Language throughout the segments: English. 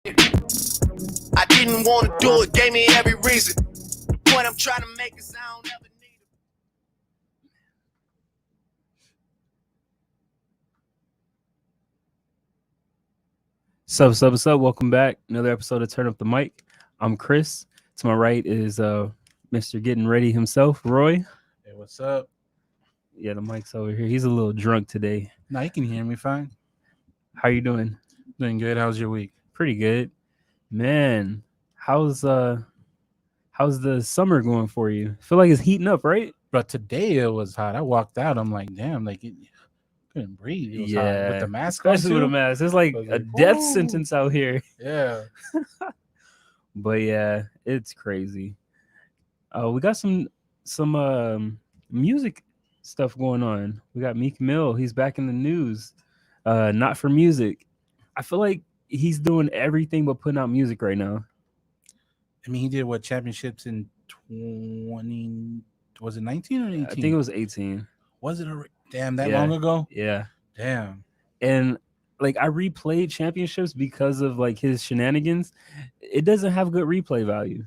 I didn't want to do it, gave me every reason. The point I'm trying to make is I don't ever need it. Sup. Welcome back. Another episode of Turn Up the Mic. I'm Chris. To my right is Mr. Getting Ready himself, Roy. Hey, what's up? Yeah, the mic's over here. He's a little drunk today. Now you can hear me fine. How you doing? Doing good. How's your week? Pretty good. Man, how's the summer going for you? I feel like it's heating up, right? But today it was hot. I walked out. I'm like, damn, couldn't breathe. It was hot. With the mask on, especially with a too? mask. It's like I was a like, death "Whoa." sentence out here. Yeah. But yeah, it's crazy. We got some music stuff going on. We got Meek Mill. He's back in the news. Not for music. I feel like he's doing everything but putting out music right now. I mean, he did what championships in 20? Was it 19 or 18? I think it was 18. Was it damn that Yeah. long ago? Yeah. Damn. And like I replayed championships because of like his shenanigans. It doesn't have good replay value.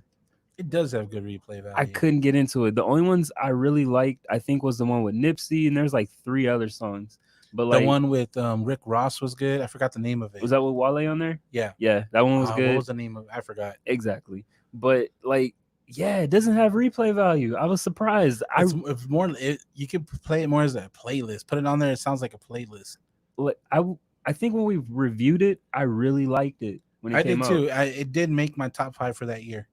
It does have good replay value. I couldn't get into it. The only ones I really liked, I think, was the one with Nipsey, and there's like 3 other songs. But like The one with Rick Ross was good. I forgot the name of it. was that with Wale on there? Yeah. Yeah, that one was good. What was the name of it? I forgot. Exactly. But like, yeah, it doesn't have replay value. I was surprised. It's more. You can play it more as a playlist. Put it on there. It sounds like a playlist. I think when we reviewed it, I really liked it when it came did out. too. It did make my top 5 for that year.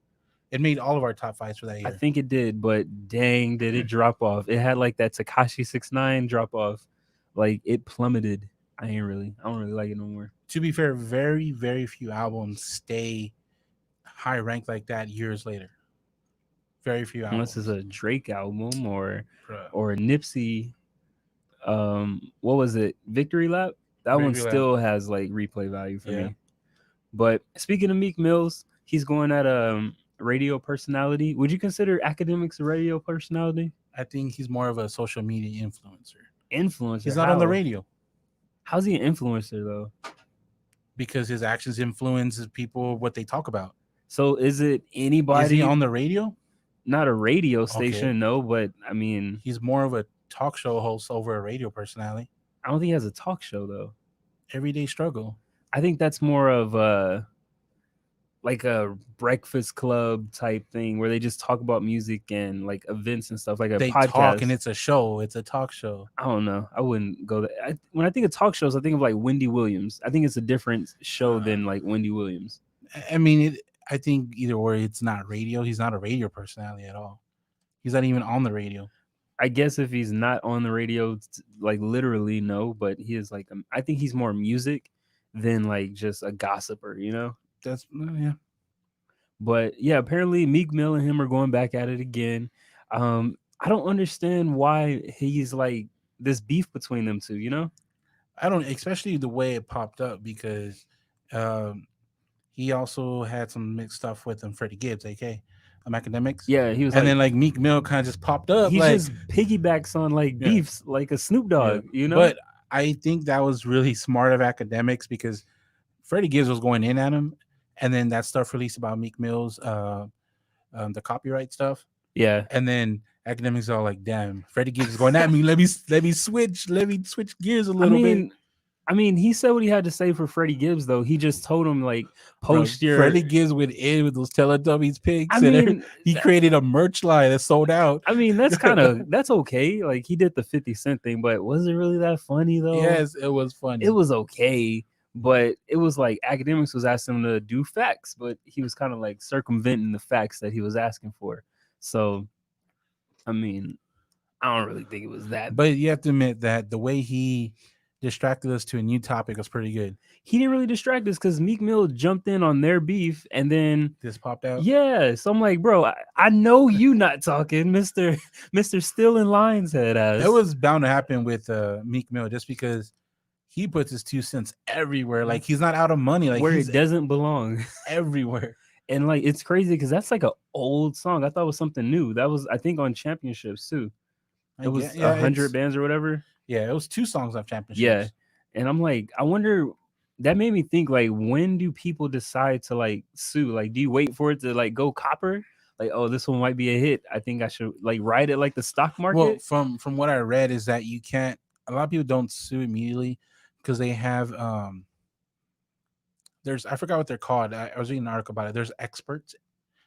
It made all of our top 5s for that year. I think it did, but dang, did it drop off? It had like that Tekashi 6ix9ine drop off. Like it plummeted. I don't really like it no more. To be fair, very, very few albums stay high ranked like that years later. Very few albums. Unless it's a Drake album or Bruh. a Nipsey. What was it? Victory Lap? That one Victory Lap. still has like replay value for Yeah. me. But speaking of Meek Mills, he's going at radio personality. Would you consider Academics a radio personality? I think he's more of a social media influencer. Influencer. He's not on the How? radio How's he an influencer though? because his actions influences people what they talk about. So is it anybody Is he on the radio? not a radio Okay. station, no, but I mean, He's more of a talk show host over a radio personality. I don't think he has a talk show though. Everyday struggle. I think that's more of like a Breakfast Club type thing where they just talk about music and like events and stuff, like a They podcast. talk and it's a show. It's a talk show. I don't know. I wouldn't go there. When I think of talk shows, I think of like Wendy Williams. I think it's a different show than like Wendy Williams. I mean, I think either or, it's not radio. He's not a radio personality at all. He's not even on the radio. I guess if he's not on the radio, like literally, no, but he is like, I think he's more music than like just a gossiper, you know? That's yeah. But yeah, apparently Meek Mill and him are going back at it again. I don't understand why he's like this beef between them two, you know? I don't, especially the way it popped up because he also had some mixed stuff with Freddie Gibbs, aka Academics. Yeah, he was And like, then like Meek Mill kind of just popped up. he like, just piggybacks on like Yeah. beefs, like a Snoop Dogg, you know? But I think that was really smart of Academics because Freddie Gibbs was going in at him, and then that stuff released about Meek Mill's the copyright stuff, yeah, and then Academics are like, "Damn, Freddie Gibbs is going at me. Let me switch gears a little bit." I mean, he said what he had to say for Freddie Gibbs, though. He just told him like, post Bro, your. Freddie Gibbs went in with those Teletubbies pics. I and mean, he created a merch line that sold out. I mean, that's okay. Like he did the 50 Cent thing, but was it really that funny though? Yes, it was funny. It was okay, but it was like Academics was asking him to do facts, but he was kind of like circumventing the facts that he was asking for. So, I mean, I don't really think it was that. But you have to admit that the way he distracted us to a new topic was pretty good. He didn't really distract us because Meek Mill jumped in on their beef and then This popped out. yeah. So I'm like, bro, I know you not talking, Mr. Still in Lines head ass. It was bound to happen with Meek Mill just because he puts his 2 cents everywhere. Like he's not out of money. Like where he's it doesn't belong. everywhere. And like it's crazy because that's like an old song. I thought it was something new. That was, I think, on Championships too. It was 100 bands or whatever. Yeah, it was 2 songs off Championships. Yeah. And I'm like, I wonder that made me think, like, when do people decide to like sue? Like, do you wait for it to like go copper? Like, oh, this one might be a hit. I think I should like ride it like the stock Well, market. from what I read is that you can't. A lot of people don't sue immediately because they have There's, I forgot what they're called. I was reading an article about it. There's experts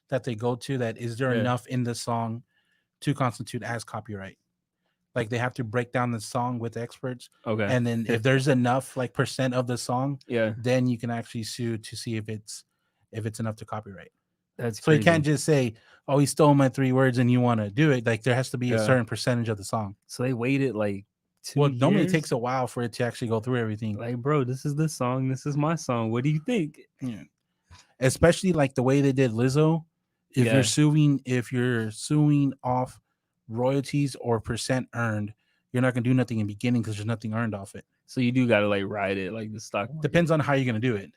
that they go to that is there Yeah. enough in the song to constitute as copyright. Like they have to break down the song with experts, Okay. and then if there's enough like percent of the song, Yeah, then you can actually sue to see if it's enough to copyright. that's So you crazy. can't just say, "Oh, he stole my 3 words," and you want to do it. Like there has to be a Yeah. certain percentage of the song. So they waited like 2 Well, years. normally it takes a while for it to actually go through everything. Like, bro, this is the song. This is my song. What do you think? Yeah. Especially like the way they did Lizzo. If Yeah. you're suing off royalties or percent earned, you're not gonna do nothing in the beginning because there's nothing earned off it. So you do gotta like ride it like the stock market. Depends on how you're gonna do it.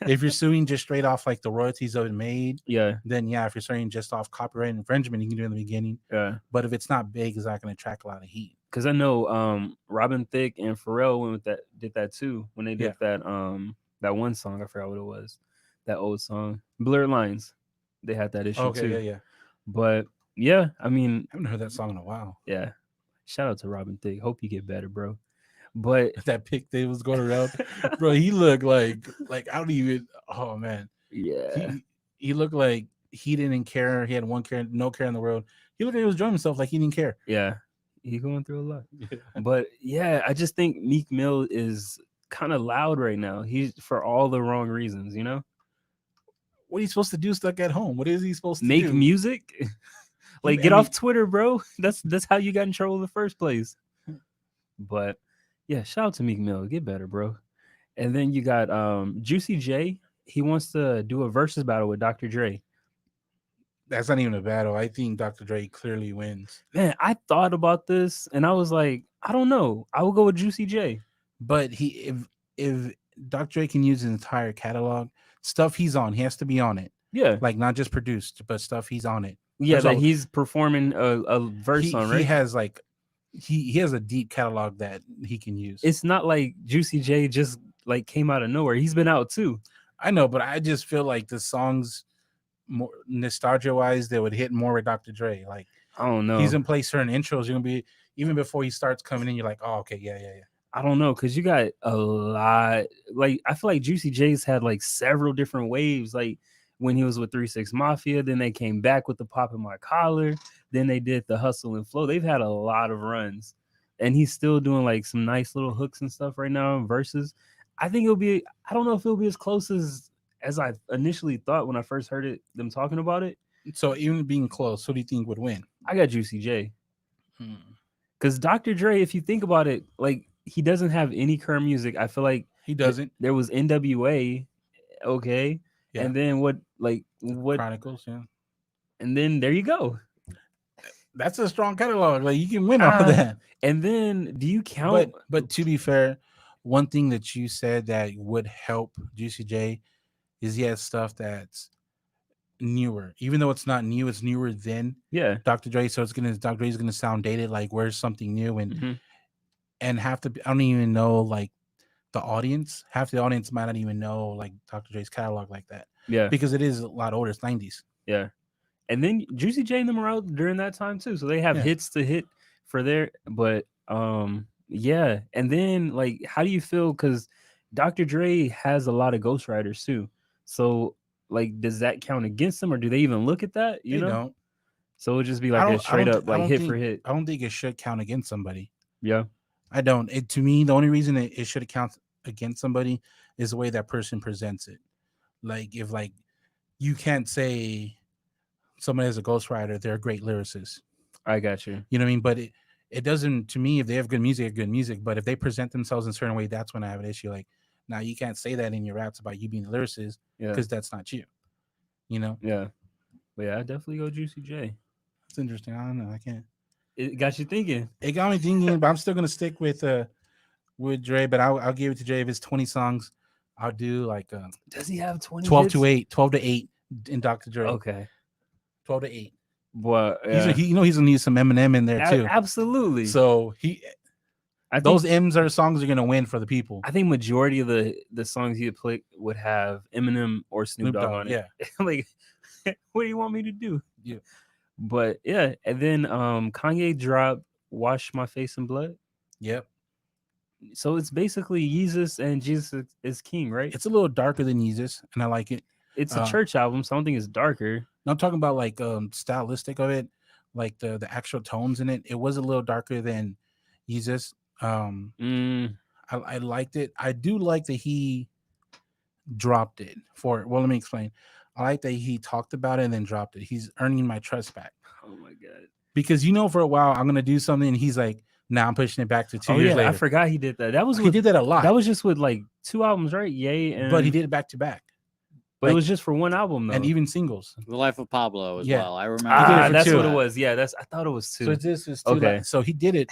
If you're suing just straight off like the royalties of it made, Yeah, then yeah, if you're suing just off copyright infringement, you can do it in the beginning. yeah. But if it's not big, it's not gonna attract a lot of heat. Because I know Robin Thicke and Pharrell went with that, did that too when they did that that one song. I forgot what it was. That old song, Blurred Lines. They had that issue too. Yeah. But yeah, I mean, I haven't heard that song in a while. yeah. Shout out to Robin Thicke. Hope you get better, bro. But That pic they was going around, bro. He looked like I don't even. Oh man, yeah, he looked like he didn't care. He had no care in the world. He looked like he was enjoying himself, like he didn't care. yeah, he going through a lot. But yeah, I just think Meek Mill is kind of loud right now. He's for all the wrong reasons, you know. What are you supposed to do stuck at home? What is he supposed to Make do? music. Like, I get mean- off Twitter, bro. That's how you got in trouble in the first place. But yeah, shout out to Meek Mill. Get better, bro. And then you got Juicy J. He wants to do a versus battle with Dr. Dre. That's not even a battle. I think Dr. Dre clearly wins. Man, I thought about this and I was like, I don't know. I will go with Juicy J. But if Dr. Dre can use his entire catalog, stuff he's on, he has to be on it. Yeah. Like not just produced, but stuff he's on it. Yeah, There's that a- he's performing a verse on, right? He has like he has a deep catalog that he can use. It's not like Juicy J just like came out of nowhere. He's been out too. I know, but I just feel like the songs, more nostalgia wise, they would hit more with Dr. Dre. Like I don't know. he's in play certain intros. You're gonna be even before he starts coming in. You're like, oh, okay, yeah. I don't know, because you got a lot. Like, I feel like Juicy J's had like several different waves. Like when he was with 3 6 Mafia, then they came back with the Pop in My Collar, then they did the Hustle and Flow. They've had a lot of runs, and he's still doing like some nice little hooks and stuff right now. Versus, I think it'll be. I don't know if it'll be as close as I initially thought when I first heard it. Them talking about it. So even being close, who do you think would win? I got Juicy J. Because Dr. Dre, if you think about it, like he doesn't have any current music. I feel like He doesn't. there was NWA, okay, Yeah. and then what Chronicles, yeah. and then there you go. That's a strong catalog. Like you can win off of Uh, that. And then do you count? But to be fair, one thing that you said that would help Juicy J is he has stuff that's newer. Even though it's not new, it's newer than Yeah, Dr. Dre. So Dr. Dre is gonna sound dated. Like where's something new mhm. and have to. I don't even know like the audience. Half the audience might not even know like Dr. Dre's catalog like that Yeah, because it is a lot older. It's 90s. yeah. And then Juicy J and them were out during that time too, so they have Yeah. hits to hit for their. But yeah. And then like, how do you feel? Because Dr. Dre has a lot of ghostwriters too. So like, does that count against them, or do they even look at that? You They know. don't. So it'll just be I like a don't- I straight don't- up I like don't hit think- for hit. I don't think it should count against somebody. Yeah. I don't. To me, the only reason it should count against somebody is the way that person presents it. Like if like you can't say somebody is a ghostwriter, they're a great lyricist. I got you. You know what I mean? But it doesn't, to me, if they have good music, good music. But if they present themselves in a certain way, that's when I have an issue. Like now you can't say that in your raps about you being a lyricist Yeah. because that's not you. You know? Yeah. But yeah, I definitely go Juicy J. It's interesting. I don't know. I can't. It got you thinking. It got me thinking, but I'm still gonna stick with Dre, but I'll give it to Dre. If it's 20 songs, I'll do like Does he have 20? 12 hits? to 8, 12 to 8 in Dr. Dre. Okay. 12 to 8. But He's gonna need some Eminem in there too. absolutely. So I think Those M's are songs are gonna win for the people. I think majority of the songs he would play would have Eminem or Snoop Dogg on it. yeah. Like, what do you want me to do? Yeah. But yeah, and then Kanye dropped "Wash My Face in Blood." Yep. So it's basically Jesus and Jesus is King, right? It's a little darker than Yeezus, and I like it. It's a church album, so I don't think it's darker. I'm talking about like stylistic of it, like the actual tones in it. It was a little darker than Yeezus. I liked it. I do like that he dropped it for. Well, let me explain. I like that he talked about it and then dropped it. He's earning my trust back. Oh my god! Because for a while I'm gonna do something, and he's like, "Now I'm pushing it back to 2 Oh years yeah, later." I forgot he did that. That was He did that a lot. That was just with like 2 albums, right? Yay, and but he did it back to back, But it like- was just for one album though. and even singles. The Life of Pablo as Yeah. well. I remember. did it Ah, for that's 2. what it was. Yeah, I thought it was 2. So this is 2. Okay. So he did it,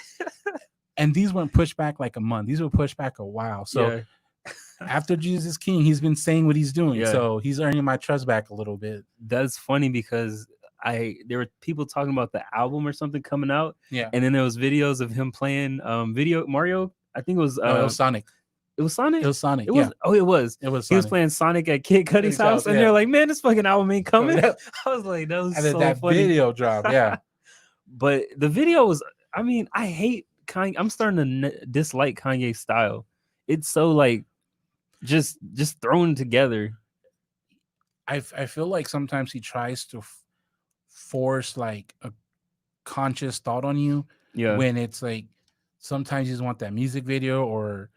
and these weren't pushed back like a month. These were pushed back a while. So yeah. after Jesus King, he's been saying what he's doing. Yeah. So he's earning my trust back a little bit. That's funny because there were people talking about the album or something coming out, Yeah. and then there was videos of him playing video Mario. I think it was No, it was Sonic. it was Sonic. It was Sonic. It was yeah. it was. It was He was Sonic. playing Sonic at Kid Cudi's Cudi's house, house, and yeah. they're like, "Man, this fucking album ain't coming." Yeah. I was like, "That was And then so that funny." video drop. Yeah. But the video was. I mean, I hate Kanye. I'm starting to dislike Kanye's style. It's so like just thrown together. I feel like sometimes he tries to force like a conscious thought on you Yeah, when it's like sometimes you just want that music video or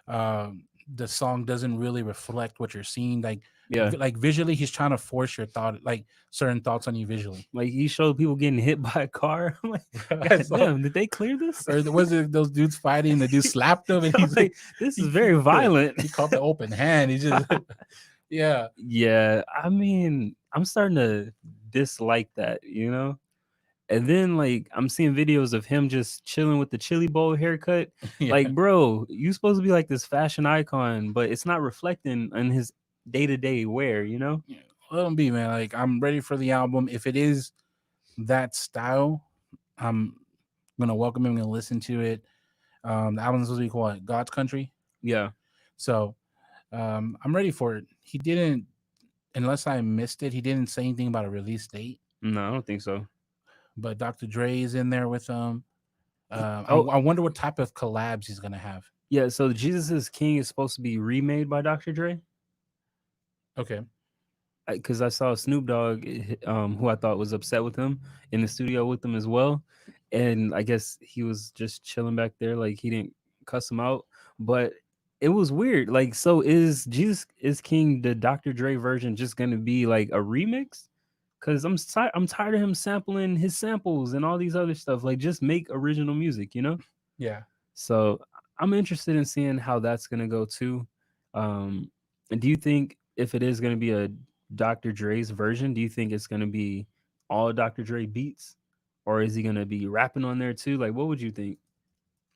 the song doesn't really reflect what you're seeing. Like yeah. like visually, he's trying to force your thought, like certain thoughts on you visually. Like he showed people getting hit by a car. I'm like, So- damn, did they clear this? or was it those dudes fighting? The dude slapped him, and I'm he's like, this is very violent. He caught the open hand. He just, yeah. Yeah, I mean, I'm starting to dislike that, you know? And then like I'm seeing videos of him just chilling with the chili bowl haircut. Yeah. Like, bro, you supposed to be like this fashion icon, but it's not reflecting on his day-to-day wear, you know? Let him be, man. Like I'm ready for the album. If it is that style, I'm gonna welcome him. I'm gonna listen to it. The album's supposed to be called God's Country. Yeah. So I'm ready for it. He didn't, unless I missed it, he didn't say anything about a release date. No, I don't think so. But Dr. Dre is in there with him. Oh. I wonder what type of collabs he's gonna have. Yeah, so Jesus is King is supposed to be remade by Dr. Dre. Okay. Because I saw Snoop Dogg, who I thought was upset with him in the studio with him as well, and I guess he was just chilling back there, like he didn't cuss him out. But it was weird. Like, so is Jesus is King the Dr. Dre version just gonna be like a remix? Because I'm tired of him sampling his samples and all these other stuff. Like, just make original music, you know? Yeah. So I'm interested in seeing how that's gonna go too. And do you think if it is gonna be a Dr. Dre's version, do you think it's gonna be all Dr. Dre beats, or is he gonna be rapping on there too? Like, what would you think?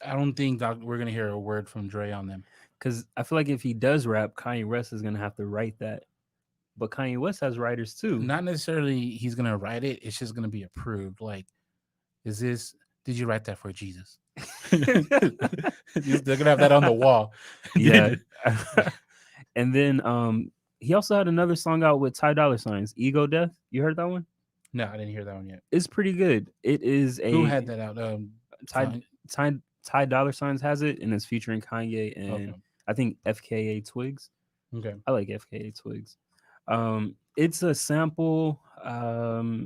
I don't think we're gonna hear a word from Dre on them. Because I feel like if he does rap, Kanye West is gonna have to write that. But Kanye West has writers too. Not necessarily he's gonna write it. It's just gonna be approved. Like, did you write that for Jesus? They're gonna have that on the wall. Yeah. And then he also had another song out with Ty Dolla $ign's Ego Death. You heard that one? No, I didn't hear that one yet. It's pretty good. It is a Who had that out? Ty Dolla $ign's has it, and it's featuring Kanye and Okay. I think FKA Twigs. Okay. I like FKA Twigs. It's a sample.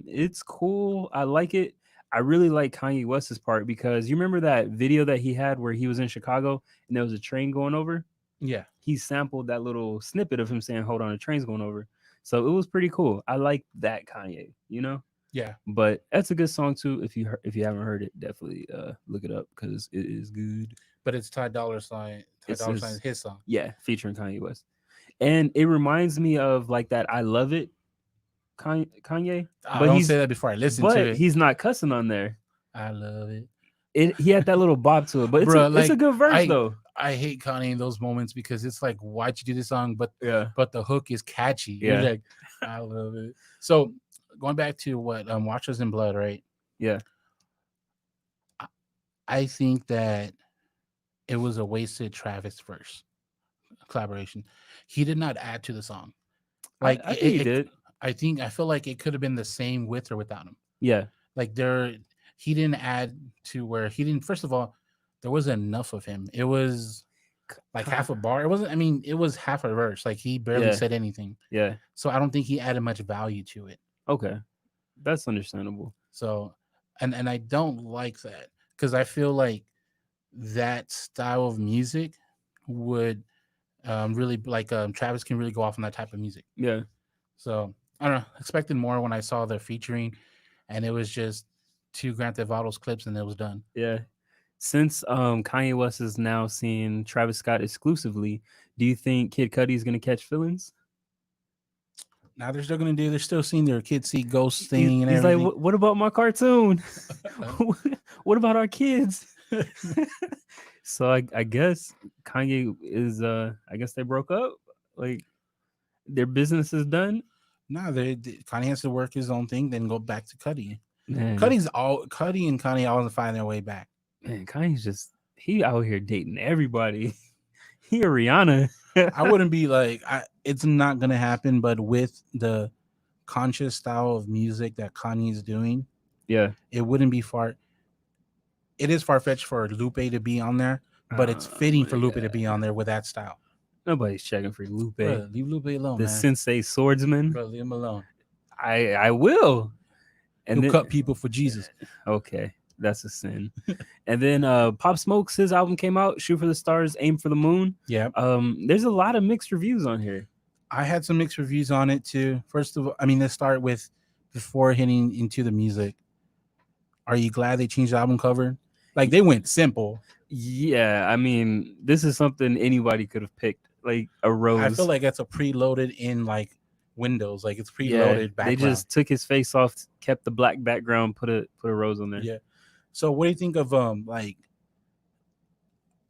It's cool. I like it. I really like Kanye West's part because you remember that video that he had where he was in Chicago and there was a train going over? Yeah. He sampled that little snippet of him saying, "Hold on, a train's going over." So it was pretty cool. I like that Kanye, you know? Yeah. But that's a good song too. If you haven't heard it, definitely look it up because it is good. But it's Ty Dolla $ign. Ty It's Dolla his- $ign's his song. Yeah, featuring Kanye West. And it reminds me of like that I Love It Kanye. I But don't he's- say that before I listen But to it. he's not cussing on there. I love it. He had that little bop to it. But it's, Bruh, it's a like, good verse though. I hate Kanye in those moments because it's like, why'd you do this song? But Yeah. the hook is catchy. Yeah. You're like, I love it. So going back to what Watch Us in Blood, right? Yeah. I think that it was a wasted Travis verse collaboration. He did not add to the song. Like I think he did. I feel like it could have been the same with or without him. Yeah. Like he didn't add to where he didn't. First of all, there wasn't enough of him. It was like half a bar. It wasn't. I mean, it was half a verse. Like he barely Yeah. said anything. Yeah. So I don't think he added much value to it. Okay. That's understandable. So, and I don't like that because I feel like that style of music would really like Travis can really go off on that type of music. Yeah. So I don't know. Expected more when I saw the featuring, and it was just 2 Grand Theft Autos clips, and it was done. Yeah. Since Kanye West is now seeing Travis Scott exclusively, do you think Kid Cudi is gonna catch feelings? Now they're still seeing their kids see ghosts thing and He's like, everything. what about my cartoon? What about our kids? So I guess Kanye is I guess they broke up. Like their business is done. No, Kanye has to work his own thing, then go back to Cudi. Man, Cudi and Kanye always find their way back. man, Kanye's just he out here dating everybody. He a Rihanna. I wouldn't be like it's not gonna happen, but with the conscious style of music that Kanye's doing, Yeah. it wouldn't be far. It is far fetched for Lupe to be on there, but it's fitting for Lupe to be on there with that style. Nobody's checking for Lupe. Bruh, leave Lupe alone, The man. Sensei swordsman. Bro, leave him alone. I will. And He'll then, cut people for Jesus. okay, that's a sin. And then Pop Smoke's his album came out, Shoot for the Stars, Aim for the Moon. Yeah, There's a lot of mixed reviews on here. I had some mixed reviews on it too. First of all, I mean, let's start with before hitting into the music. Are you glad they changed the album cover? Like they went simple. Yeah, I mean, this is something anybody could have picked, like a rose. I feel like that's a preloaded in like Windows, like it's yeah, preloaded background. they just took his face off, kept the black background, put a rose on there. Yeah. So what do you think of like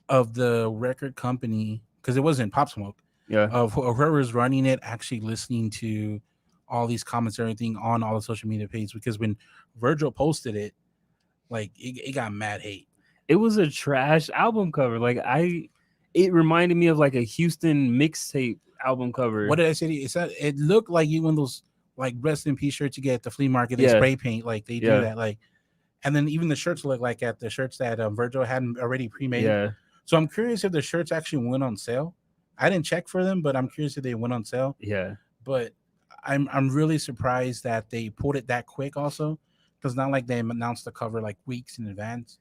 of the record company? Because it wasn't Pop Smoke. Yeah. Of whoever's running it, actually listening to all these comments and everything on all the social media pages. Because when Virgil posted it, like it got mad hate. It was a trash album cover. Like it reminded me of like a Houston mixtape album cover. What did I say? It looked like you one of those like rest in peace shirts you get at the flea market. They Yeah. spray paint like they Yeah. do that. Like, and then even the shirts look like at the shirts that Virgil hadn't already pre-made. Yeah. So I'm curious if the shirts actually went on sale. I didn't check for them, but I'm curious if they went on sale. Yeah. But I'm really surprised that they pulled it that quick. Also, because not like they announced the cover like weeks in advance.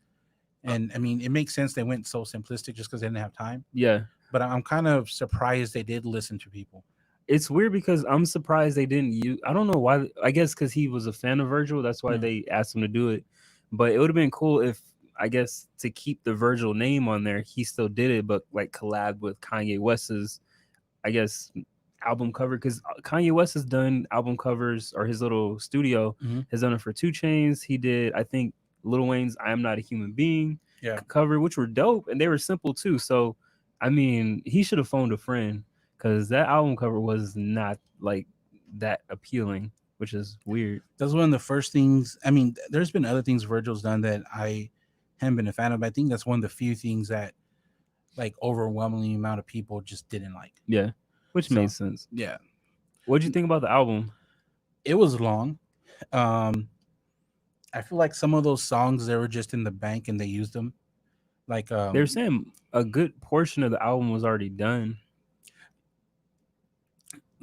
And I mean, it makes sense they went so simplistic just because they didn't have time. Yeah. But I'm kind of surprised they did listen to people. It's weird because I'm surprised they didn't use. I don't know why. I guess because he was a fan of Virgil. That's why Yeah. they asked him to do it. But it would have been cool if, I guess, to keep the Virgil name on there, he still did it, but like collab with Kanye West's, I guess, album cover. Because Kanye West has done album covers, or his little studio Mhm. has done it for 2 Chainz. He did, I think, Lil Wayne's "I Am Not a Human Being" Yeah. cover, which were dope and they were simple too. So, I mean, he should have phoned a friend because that album cover was not like that appealing, which is weird. That's one of the first things. I mean, there's been other things Virgil's done that I haven't been a fan of. But I think that's one of the few things that like overwhelmingly amount of people just didn't like. Yeah, which So- made sense. Yeah. What'd you think about the album? It was long. I feel like some of those songs they were just in the bank and they used them. Like They were saying a good portion of the album was already done.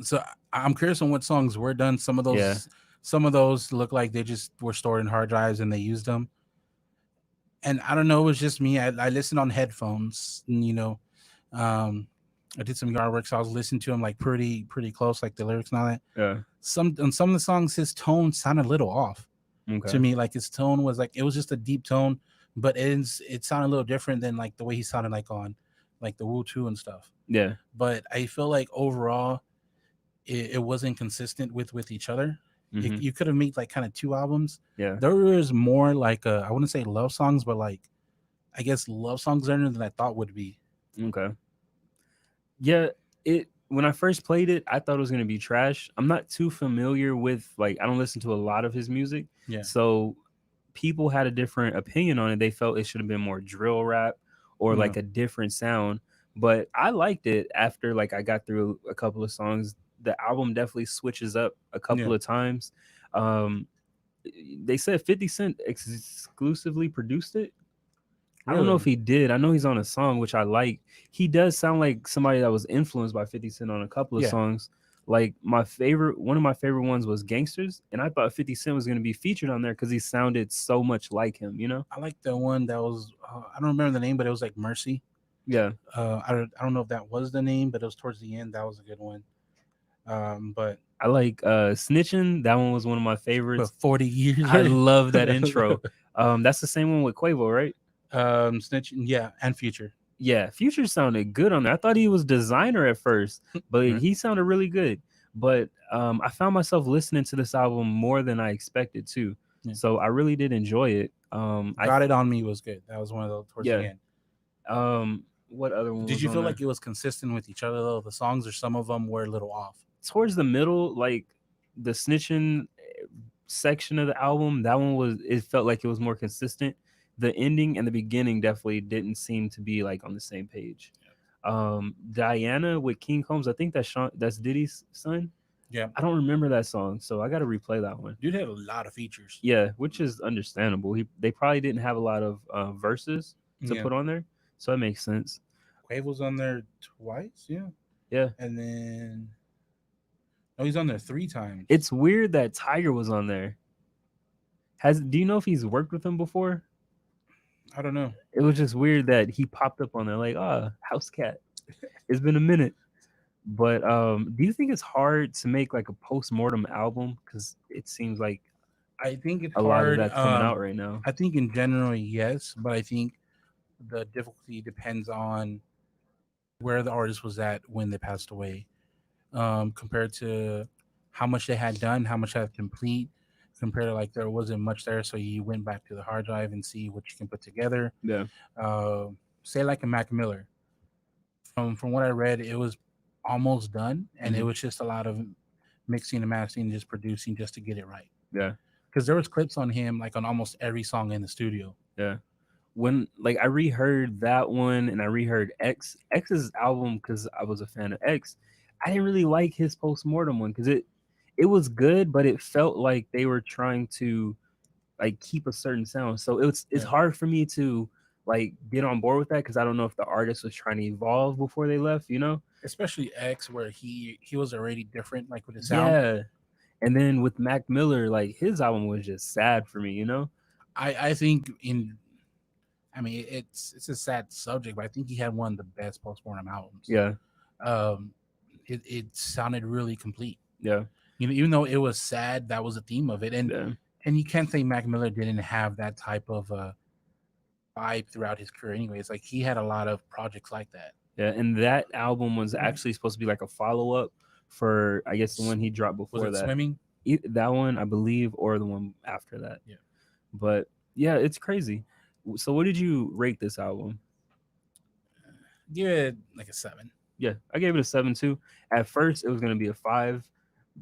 so I'm curious on what songs were done. Some of those Yeah. look like they just were stored in hard drives and they used them. And I don't know, it was just me. I listened on headphones, and, you know. I did some yard work, so I was listening to him like pretty close, like the lyrics and all that. Yeah. On some of the songs, his tone sounded a little off Okay. to me. Like his tone was like it was just a deep tone, but it sounded a little different than like the way he sounded like on like the Wu 2 and stuff. Yeah. But I feel like overall, it wasn't consistent with each other. Mhm. You could have made like kind of 2 albums. Yeah. There was more like I wouldn't say love songs, but like I guess love songs there than I thought would be. Okay. Yeah, when I first played it, I thought it was gonna be trash. I'm not too familiar with I don't listen to a lot of his music. Yeah. So people had a different opinion on it. They felt it should have been more drill rap or Yeah. like a different sound. But I liked it after like I got through a couple of songs. The album definitely switches up a couple Yeah. of times. Um, they said 50 Cent exclusively produced it. I don't know if Really? he did. I know he's on a song, which I like. He does sound like somebody that was influenced by 50 Cent on a couple of Yeah. songs. Like one of my favorite ones was Gangsters, and I thought 50 Cent was going to be featured on there because he sounded so much like him, you know? I like the one that was I don't remember the name, but it was like Mercy. Yeah. I don't know if that was the name, but it was towards the end. That was a good one. But I like Snitching. That one was one of my favorites. 40 years. I love that intro. That's the same one with Quavo, right? Snitching, yeah, and Future. Yeah, Future sounded good on there. I thought he was designer at first, but Right. he sounded really good. But I found myself listening to this album more than I expected to. Yeah. So I really did enjoy it. Got It On Me was good. That was one of those towards Yeah. the end. What other one? Did was you on feel there? like it was consistent with each other though? The songs or some of them were a little off. Towards the middle, like the Snitching section of the album, that one it felt like it was more consistent. The ending and the beginning definitely didn't seem to be like on the same page. Diana with King Combs, I think that's Diddy's son. Yeah. I don't remember that song, so I got to replay that one. Dude had a lot of features. Yeah, which is understandable. They probably didn't have a lot of verses to Yeah. put on there, so that makes sense. Quavo's on there twice, yeah. Yeah. And then he's on there 3 times. It's weird that Tiger was on there. Do you know if he's worked with him before? I don't know. It was just weird that he popped up on there like, House Cat. It's been a minute. But do you think it's hard to make like a post-mortem album? Because it seems like I think it's a lot hard. of that's coming out right now. I think in general, yes, but I think the difficulty depends on where the artist was at when they passed away, compared to how much they had done, how much had complete, compared to like there wasn't much there, so you went back to the hard drive and see what you can put together. Yeah. Say like a Mac Miller. From what I read, it was almost done, and it was just a lot of mixing and mastering, and just producing just to get it right. Yeah. Because there was clips on him like on almost every song in the studio. Yeah. When like I reheard that one and I reheard X's album because I was a fan of X, I didn't really like his post-mortem one because it was good, but it felt like they were trying to like keep a certain sound. So it's hard for me to like get on board with that because I don't know if the artist was trying to evolve before they left, you know? Especially X, where he was already different, like with his sound. Yeah. And then with Mac Miller, like his album was just sad for me, you know? I think it's a sad subject, but I think he had one of the best post-mortem albums. Yeah. It sounded really complete. Yeah. You know, even though it was sad, that was the theme of it. And Yeah. and you can't say Mac Miller didn't have that type of vibe throughout his career anyways. Like he had a lot of projects like that. Yeah, and that album was actually supposed to be like a follow-up for I guess the one he dropped before Was it that. Swimming? That one, I believe, or the one after that. Yeah. But yeah, it's crazy. So what did you rate this album? Give it like a 7. Yeah, I gave it a 7 too. At first, it was gonna be a 5,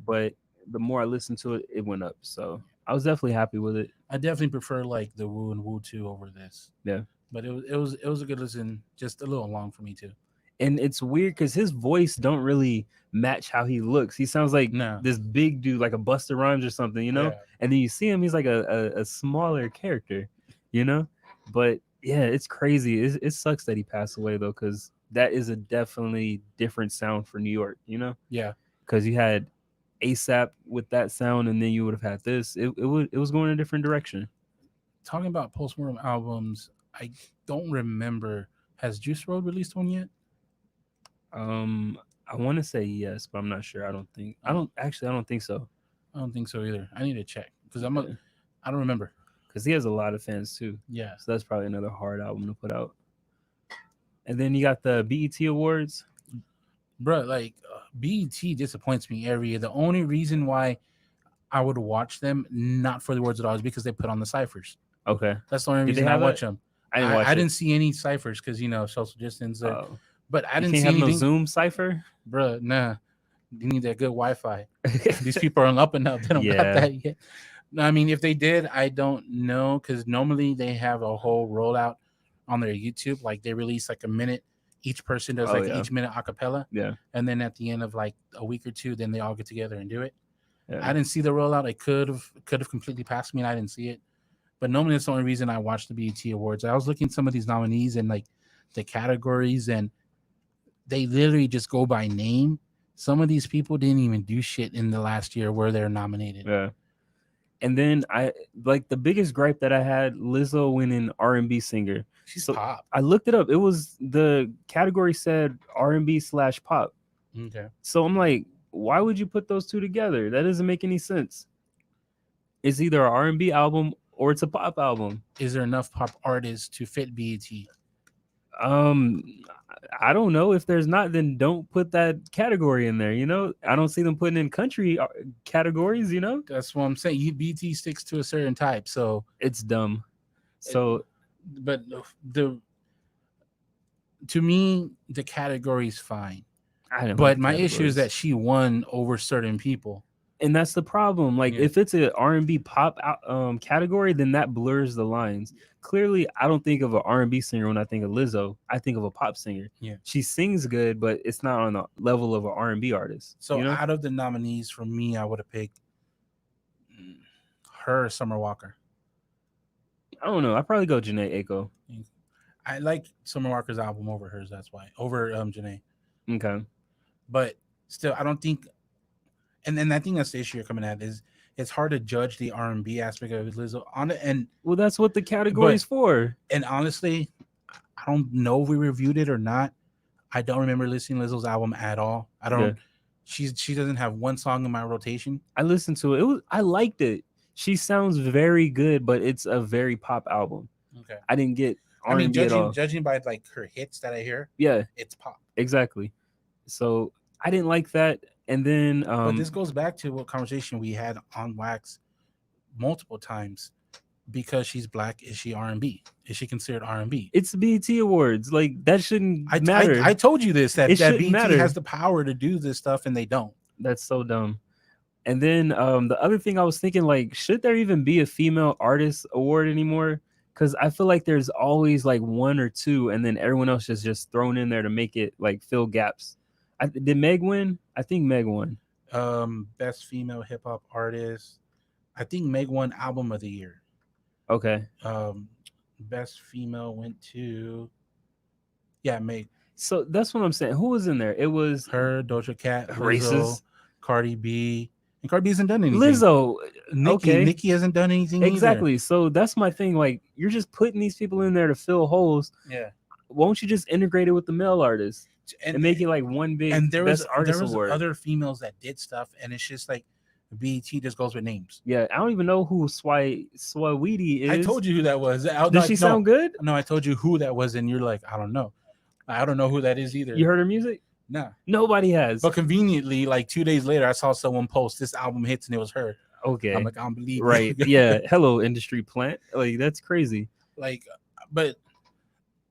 but the more I listened to it, it went up. So I was definitely happy with it. I definitely prefer like the Woo and Woo 2 over this. Yeah. But it was a good listen, just a little long for me too. And it's weird because his voice don't really match how he looks. He sounds like No. this big dude, like a Busta Rhymes or something, you know? Yeah. And then you see him, he's like a smaller character, you know? But yeah, it's crazy. It sucks that he passed away though, because that is a definitely different sound for New York, you know? Yeah. Because you had ASAP with that sound, and then you would have had this. It was going in a different direction. Talking about post-mortem albums, I don't remember. Has Juice WRLD released one yet? I want to say yes, but I'm not sure. I don't think so. I don't think so either. I need to check because I don't remember. Because he has a lot of fans too. Yeah. So that's probably another hard album to put out. And then you got the BET Awards. Bro, like BET disappoints me every year. The only reason why I would watch them, not for the awards at all, is because they put on the ciphers. Okay. That's the only Did they reason I have watch that? them. I didn't see any ciphers because social distance. But I didn't can't see have anything. no Zoom cipher. Bro, nah. You need that good Wi-Fi. These people are on up and up. They don't got that yet. No, I mean, if they did, I don't know, because normally they have a whole rollout on their YouTube. Like they release like a minute. Each person does Oh, like yeah. each minute a cappella, Yeah. and then at the end of like a week or two, then they all get together and do it. Yeah. I didn't see the rollout. It could have completely passed me, and I didn't see it. But normally, that's the only reason I watched the BET Awards. I was looking at some of these nominees and like the categories, and they literally just go by name. Some of these people didn't even do shit in the last year where they're nominated. Yeah. And then I like the biggest gripe that I had, Lizzo winning R&B singer. She's So pop. I looked it up. It was the category said R&B/pop. Okay. So I'm like, why would you put those two together? That doesn't make any sense. It's either an R&B album or it's a pop album. Is there enough pop artists to fit BET? I don't know. If there's not, then don't put that category in there. You know, I don't see them putting in country categories. You know, That's what I'm saying. BET sticks to a certain type, so it's dumb. So, but to me, the category is fine. I don't. But my issue is that she won over certain people. And that's the problem. Like, Yeah. if it's an R&B pop category, then that blurs the lines. Clearly, I don't think of an R&B singer when I think of Lizzo. I think of a pop singer. Yeah. She sings good, but it's not on the level of an R&B artist. So you know? out of the nominees for me, I would have picked her or Summer Walker. I don't know. I'd probably go Janae Aiko. I like Summer Walker's album over hers. That's why over Janae. Okay. But still, I don't think. And then I think that's the issue you're coming at is it's hard to judge the R&B aspect of Lizzo on it. And Well, that's what the category's for. And honestly, I don't know if we reviewed it or not. I don't remember listening to Lizzo's album at all. I don't. Yeah. She doesn't have one song in my rotation. I listened to it. I liked it. She sounds very good, but it's a very pop album. Okay. I didn't get R&B I mean, at all. judging by like her hits that I hear, Yeah, it's pop. exactly. So I didn't like that. And then but this goes back to what conversation we had on Wax multiple times. Because she's black, is she R&B? Is she considered R&B? It's the BET Awards. Like, that shouldn't matter. I told you this, that BET matter. has the power to do this stuff, and they don't. That's so dumb. And then the other thing I was thinking, like, should there even be a female artist award anymore? Because I feel like there's always like one or two, and then everyone else is just thrown in there to make it like fill gaps. Did Meg win? I think Meg won. Best female hip hop artist. I think Meg won Album of the Year. Okay. Best female went to Meg. So that's what I'm saying. Who was in there? It was her, Doja Cat, racist, Lizzo, Cardi B, and Cardi B hasn't done anything. Lizzo, Nicki hasn't done anything. Exactly. Either. So that's my thing. Like, you're just putting these people in there to fill holes. Yeah. Won't you just integrate it with the male artists and make it like one big best artist award? Other females that did stuff, and it's just like BET just goes with names. Yeah, I don't even know who Swaweedy is. I told you who that was. Does she sound good? No, I told you who that was, and you're like, I don't know. I don't know who that is either. You heard her music? Nah. Nobody has. But conveniently, like 2 days later, I saw someone post this album hits, and it was her. Okay. I'm like, I don't believe right. Yeah. Hello, industry plant. Like, that's crazy. Like, but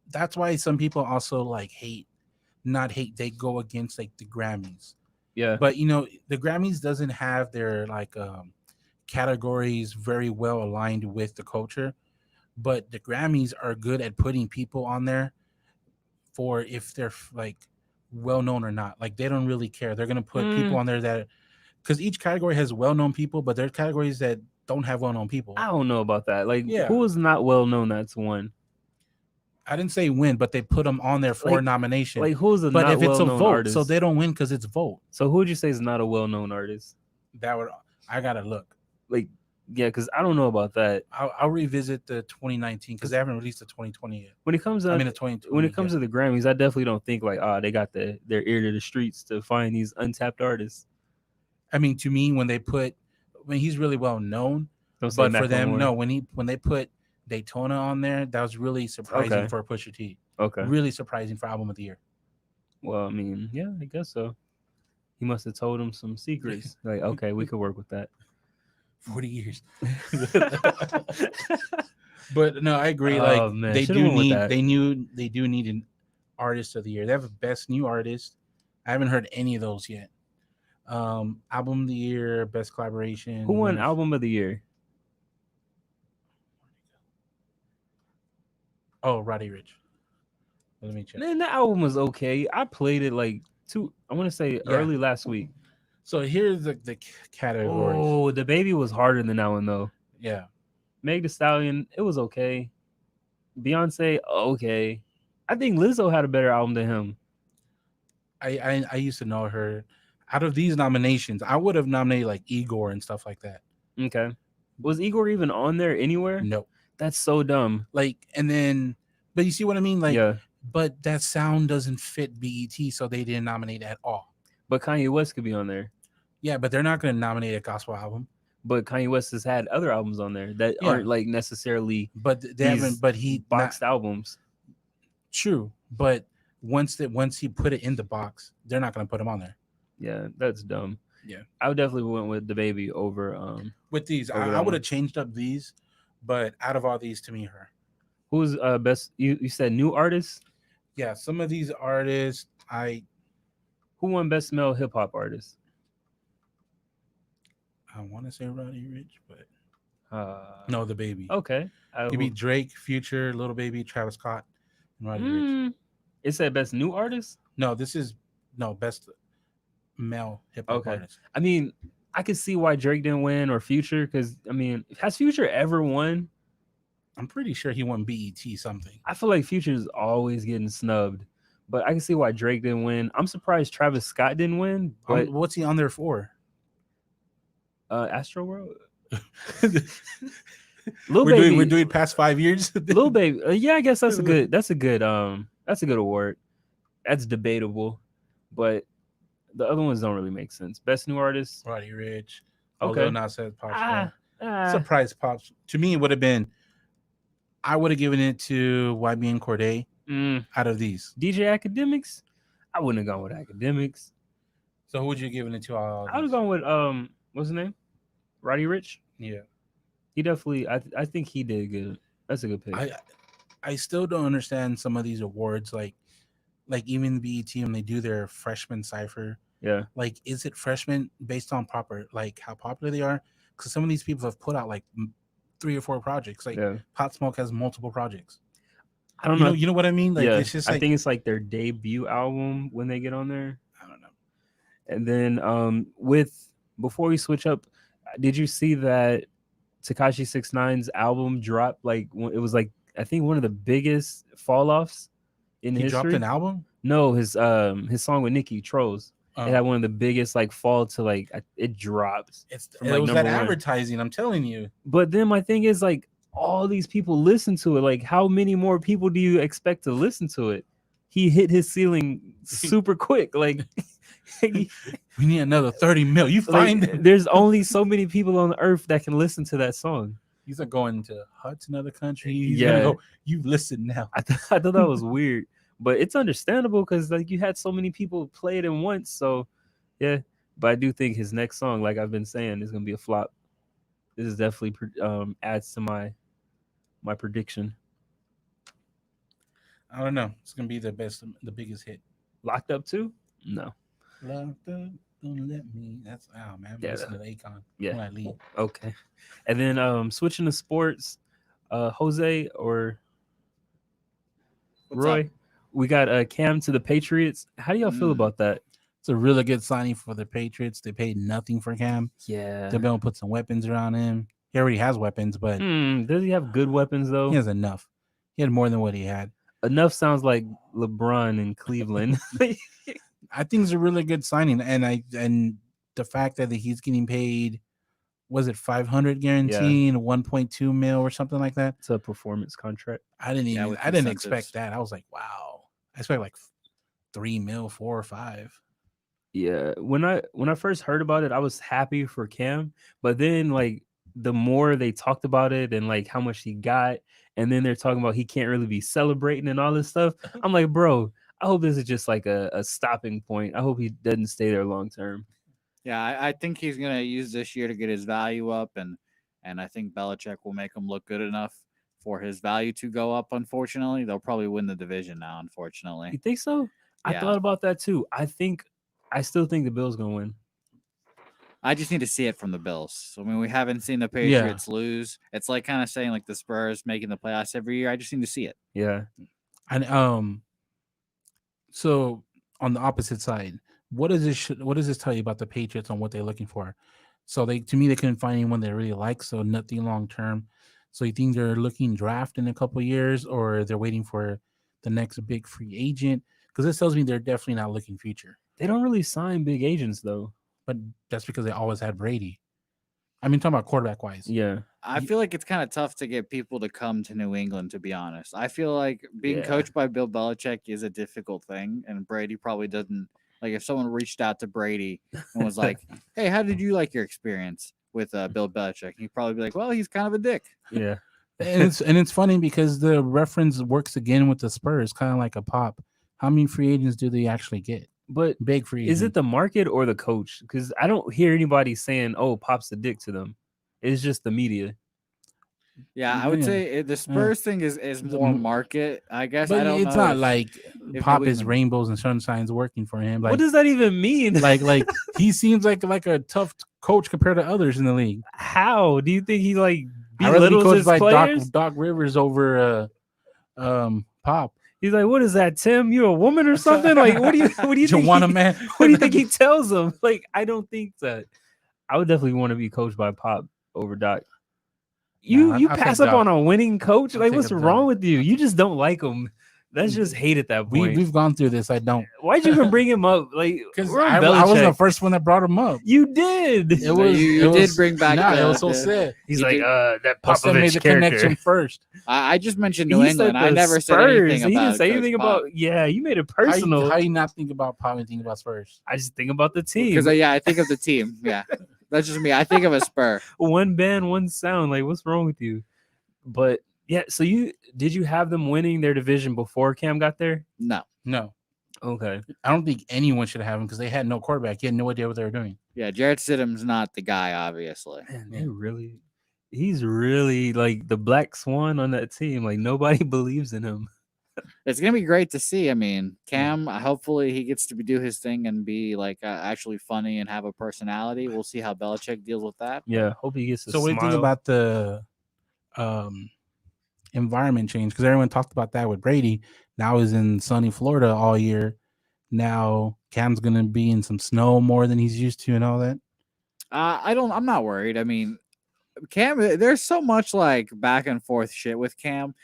that's why some people also like they go against like the Grammys. Yeah. But you know, the Grammys doesn't have their like categories very well aligned with the culture, but the Grammys are good at putting people on there for if they're like well known or not. Like, they don't really care. They're gonna put people on there that, because each category has well known people, but there are categories that don't have well known people. I don't know about that. Like, who is not well known that's one? I didn't say win, but they put them on there for a nomination. Like, who's a but not if it's a well-known vote, artist? so they don't win because it's vote. So who would you say is not a well-known artist? I gotta look. Like, yeah, because I don't know about that. I'll revisit the 2019 because they haven't released the 2020 yet. When it comes to the 2020, when it comes to the Grammys, I definitely don't think like, they got their ear to the streets to find these untapped artists. I mean, to me, when he's really well known, but for them, no, when they put Daytona on there, that was really surprising for Pusha T. Okay. Really surprising for Album of the Year. Well, I mean, yeah, I guess so. He must have told him some secrets. Like, okay, we could work with that. 40 years. But no, I agree. Like, man. they do need an artist of the year. They have a best new artist. I haven't heard any of those yet. Album of the year, best collaboration. Who won album of the year? Oh, Roddy Rich. Let me check. Man, that album was okay. I played it like I want to say Yeah. early last week. So here's the categories. Oh, the baby was harder than that one though. Yeah. Meg Thee Stallion, it was okay. Beyonce, okay. I think Lizzo had a better album than him. I used to know her. Out of these nominations, I would have nominated like Igor and stuff like that. Okay. Was Igor even on there anywhere? No. That's so dumb. Like, and then, but you see what I mean? Like, yeah. but that sound doesn't fit BET, so they didn't nominate at all. But Kanye West could be on there. Yeah, but they're not going to nominate a gospel album. But Kanye West has had other albums on there that aren't like necessarily But they haven't. But he boxed albums. True, but once he put it in the box, they're not going to put him on there. Yeah, that's dumb. Yeah, I would definitely went with the baby over. With these, I would have changed up these, but out of all these, to me, her. Who's best? You said new artists. Yeah, some of these artists, Who won best male hip hop artist? I want to say Roddy Rich, but no, the baby. Okay, he beat Drake, Future, Little Baby, Travis Scott, and Roddy Rich. It said best new artist. No, this is best male hip hop artist. I mean, I could see why Drake didn't win or Future because I mean, has Future ever won? I'm pretty sure he won BET something. I feel like Future is always getting snubbed, but I can see why Drake didn't win. I'm surprised Travis Scott didn't win. But what's he on there for? Astro World. We're doing past 5 years. Lil Baby. Yeah, I guess that's a good award. That's debatable, but the other ones don't really make sense. Best new artist, Roddy Rich. Okay. Now said Pop. Surprise Pops. To me, it would have been. I would have given it to YB and Cordae. Out of these, DJ Academics, I wouldn't have gone with Academics. So who would you given it to? I would have gone with what's his name? Roddy Rich. Yeah, he definitely. I think he did good. That's a good pick. I still don't understand some of these awards, like even BET when they do their freshman cipher. Yeah, like is it freshman based on how popular they are? Because some of these people have put out like 3 or 4 projects. Like Pop Smoke has multiple projects. I don't know. You know what I mean? Like yeah, it's just. I think it's like their debut album when they get on there. I don't know. And then before we switch up, did you see that Tekashi 6ix9ine's album dropped? Like it was like I think one of the biggest fall offs in history. He dropped an album? No, his song with Nicki, Trolls. It had one of the biggest like fall to like it dropped. It was that advertising, I'm telling you. But then my thing is like all these people listen to it. Like how many more people do you expect to listen to it? He hit his ceiling super quick. Like we need another 30 mil. You find there's only so many people on earth that can listen to that song. He's not going to huts in other countries. He's gonna go, you listen now. I thought that was weird. But it's understandable because like you had so many people play it in once. So yeah, but I do think his next song, like I've been saying, is gonna be a flop. This is definitely adds to my prediction. I don't know. It's gonna be the biggest hit. Locked Up too? No. Locked Up, don't let me. That's man. Yeah, listen to Akon. Yeah. When I leave. Okay. And then switching to sports, Jose or Roy. Up? We got Cam to the Patriots. How do y'all feel about that? It's a really good signing for the Patriots. They paid nothing for Cam. Yeah. They're going to put some weapons around him. He already has weapons, but... does he have good weapons, though? He has enough. He had more than what he had. Enough sounds like LeBron in Cleveland. I think it's a really good signing. And the fact that he's getting paid, was it 500 guaranteed, 1.2 mil or something like that? It's a performance contract. I didn't expect that. I was like, wow. I expect like 3 mil, 4 or 5. Yeah. When I first heard about it, I was happy for Cam. But then like the more they talked about it and like how much he got, and then they're talking about he can't really be celebrating and all this stuff. I'm like, bro, I hope this is just like a stopping point. I hope he doesn't stay there long term. Yeah, I think he's gonna use this year to get his value up, and I think Belichick will make him look good enough for his value to go up. Unfortunately, they'll probably win the division now. Unfortunately, you think so? Yeah. I thought about that too. I still think the Bills gonna win. I just need to see it from the Bills. I mean, we haven't seen the Patriots lose. It's like kind of saying like the Spurs making the playoffs every year. I just need to see it. Yeah. And so on the opposite side, what does this tell you about the Patriots on what they're looking for? So to me, they couldn't find anyone they really like, so nothing long term. So you think they're looking draft in a couple of years, or they're waiting for the next big free agent? Because this tells me they're definitely not looking future. They don't really sign big agents though. But that's because they always had Brady. I mean, talking about quarterback wise. Yeah. I feel like it's kind of tough to get people to come to New England, to be honest. I feel like being coached by Bill Belichick is a difficult thing, and Brady probably doesn't. Like, if someone reached out to Brady and was like, hey, how did you like your experience with Bill Belichick? He'd probably be like, well, he's kind of a dick. Yeah. And it's funny because the reference works again with the Spurs, kind of like a Pop. How many free agents do they actually get? But Big free agents. is it the market or the coach? Because I don't hear anybody saying, "Oh, Pop's a dick" to them. It's just the media. Yeah, I would Yeah. say the Spurs thing is more market, I guess. But I don't know. it's not like if Pop New is England- rainbows and sunshines working for him. Like, What does that even mean? like he seems like a tough coach compared to others in the league. How do you think he like I'd rather be belittles coached his by players? Doc Rivers over Pop. He's like, "What is that, Tim? You a woman or something? Like, what do you think? Joanna, man. What do you think he tells them? Like, I don't think that. I would definitely want to be coached by Pop over Doc. You Nah, you I'll pass take up Doc. on a winning coach? I'll Like, take what's up wrong Doc. with you? You just don't like him. That's just hate at that point. We've gone through this. I don't. Why'd you even bring him up? Like, Because we're on I wasn't the Belichick. first one that brought him up. You did. It was. you it did was- bring back Nah, the- it was so the- sad. He's You like, did- that Popovich made Popovich the character. connection first. I just mentioned New He said England. I the never said Spurs. anything about He didn't say Coach anything Pop. about. Yeah, you made it How personal. you not think about Pop and think about Spurs? I just think about the team. Because I think of the team. Yeah, that's just me. I think of a Spur. One band, one sound. Like, what's wrong with you? But yeah, so did you have them winning their division before Cam got there? No. No, Okay. I don't think anyone should have him because they had no quarterback. He had no idea what they were doing. Yeah, Jarrett Stidham's not the guy, obviously. Man, Yeah. he's really like the black swan on that team. Like, nobody believes in him. It's gonna be great to see. I mean, Cam. Hopefully, he gets to do his thing and be like actually funny and have a personality. We'll see how Belichick deals with that. Yeah, hope he gets a So what do you smile. think about the environment change? Because everyone talked about that with Brady. Now he's in sunny Florida all year. Now Cam's gonna be in some snow more than he's used to and all that. I'm not worried. I mean, Cam. There's so much like back and forth shit with Cam.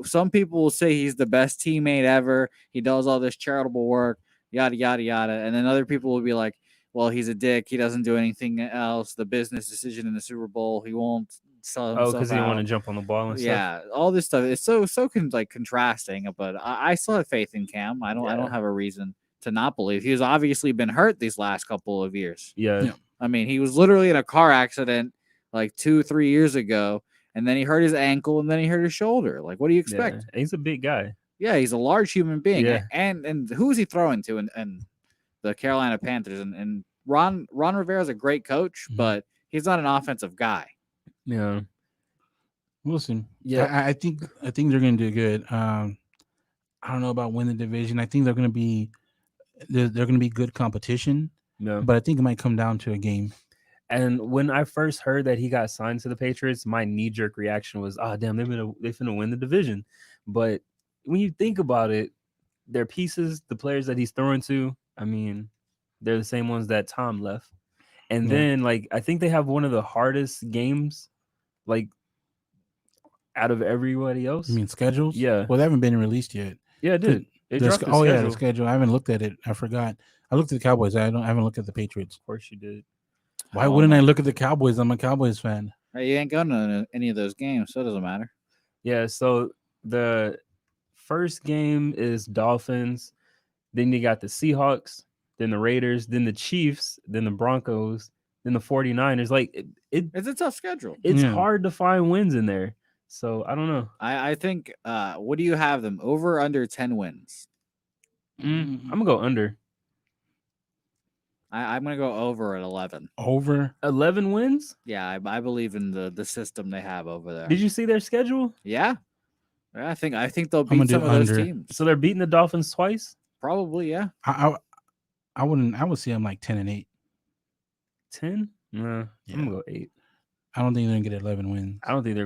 Some people will say he's the best teammate ever. He does all this charitable work, yada yada yada, and then other people will be like, "Well, he's a dick. He doesn't do anything else. The business decision in the Super Bowl, he won't sell himself Oh, because he didn't want to out." jump on the ball and stuff. Yeah, all this stuff. It's so contrasting, but I still have faith in Cam. I Yeah. don't have a reason to not believe. He's obviously been hurt these last couple of years. Yeah. Yeah. I mean, he was literally in a car accident like 2-3 years ago, and then he hurt his ankle, and then he hurt his shoulder. Like, what do you expect? Yeah. He's a big guy. Yeah, he's a large human being. Yeah. And who is he throwing to in the Carolina Panthers? And Ron Rivera is a great coach, Mhm. but he's not an offensive guy. Yeah. We'll see. Yeah. I think they're gonna do good. I don't know about winning the division. I think they're gonna be good competition, Yeah. but I think it might come down to a game. And when I first heard that he got signed to the Patriots, my knee-jerk reaction was, "Oh, damn, they finna win the division." But when you think about it, their pieces, the players that he's throwing to, I mean, they're the same ones that Tom left. And Yeah. then, like, I think they have one of the hardest games, like, out of everybody else. I mean schedules. Yeah. Well, they haven't been released yet. Yeah, it did. They The dropped sch- the oh yeah, schedule. the schedule. I haven't looked at it. I forgot. I looked at the Cowboys. I haven't looked at the Patriots. Of course you did. Why Oh, wouldn't I look at the Cowboys? I'm a Cowboys fan. You ain't going to any of those games, so it doesn't matter. Yeah, so the first game is Dolphins, then you got the Seahawks, then the Raiders, then the Chiefs, then the Broncos, then the 49ers. Like It's a tough schedule. it's Yeah. hard to find wins in there. So I don't know. I think what do you have them over or under 10 wins? I'm gonna go under I'm gonna go over at 11. Over. 11 wins. Yeah, I believe in the system they have over there. Did you see their schedule? Yeah. Yeah, I think they'll gonna beat do some of those under. teams. So they're beating the Dolphins twice. Probably, yeah. I would see them like 10-8. 10? Nah, Yeah. I'm gonna go 8. I don't think they're gonna get 11 wins. I don't think they're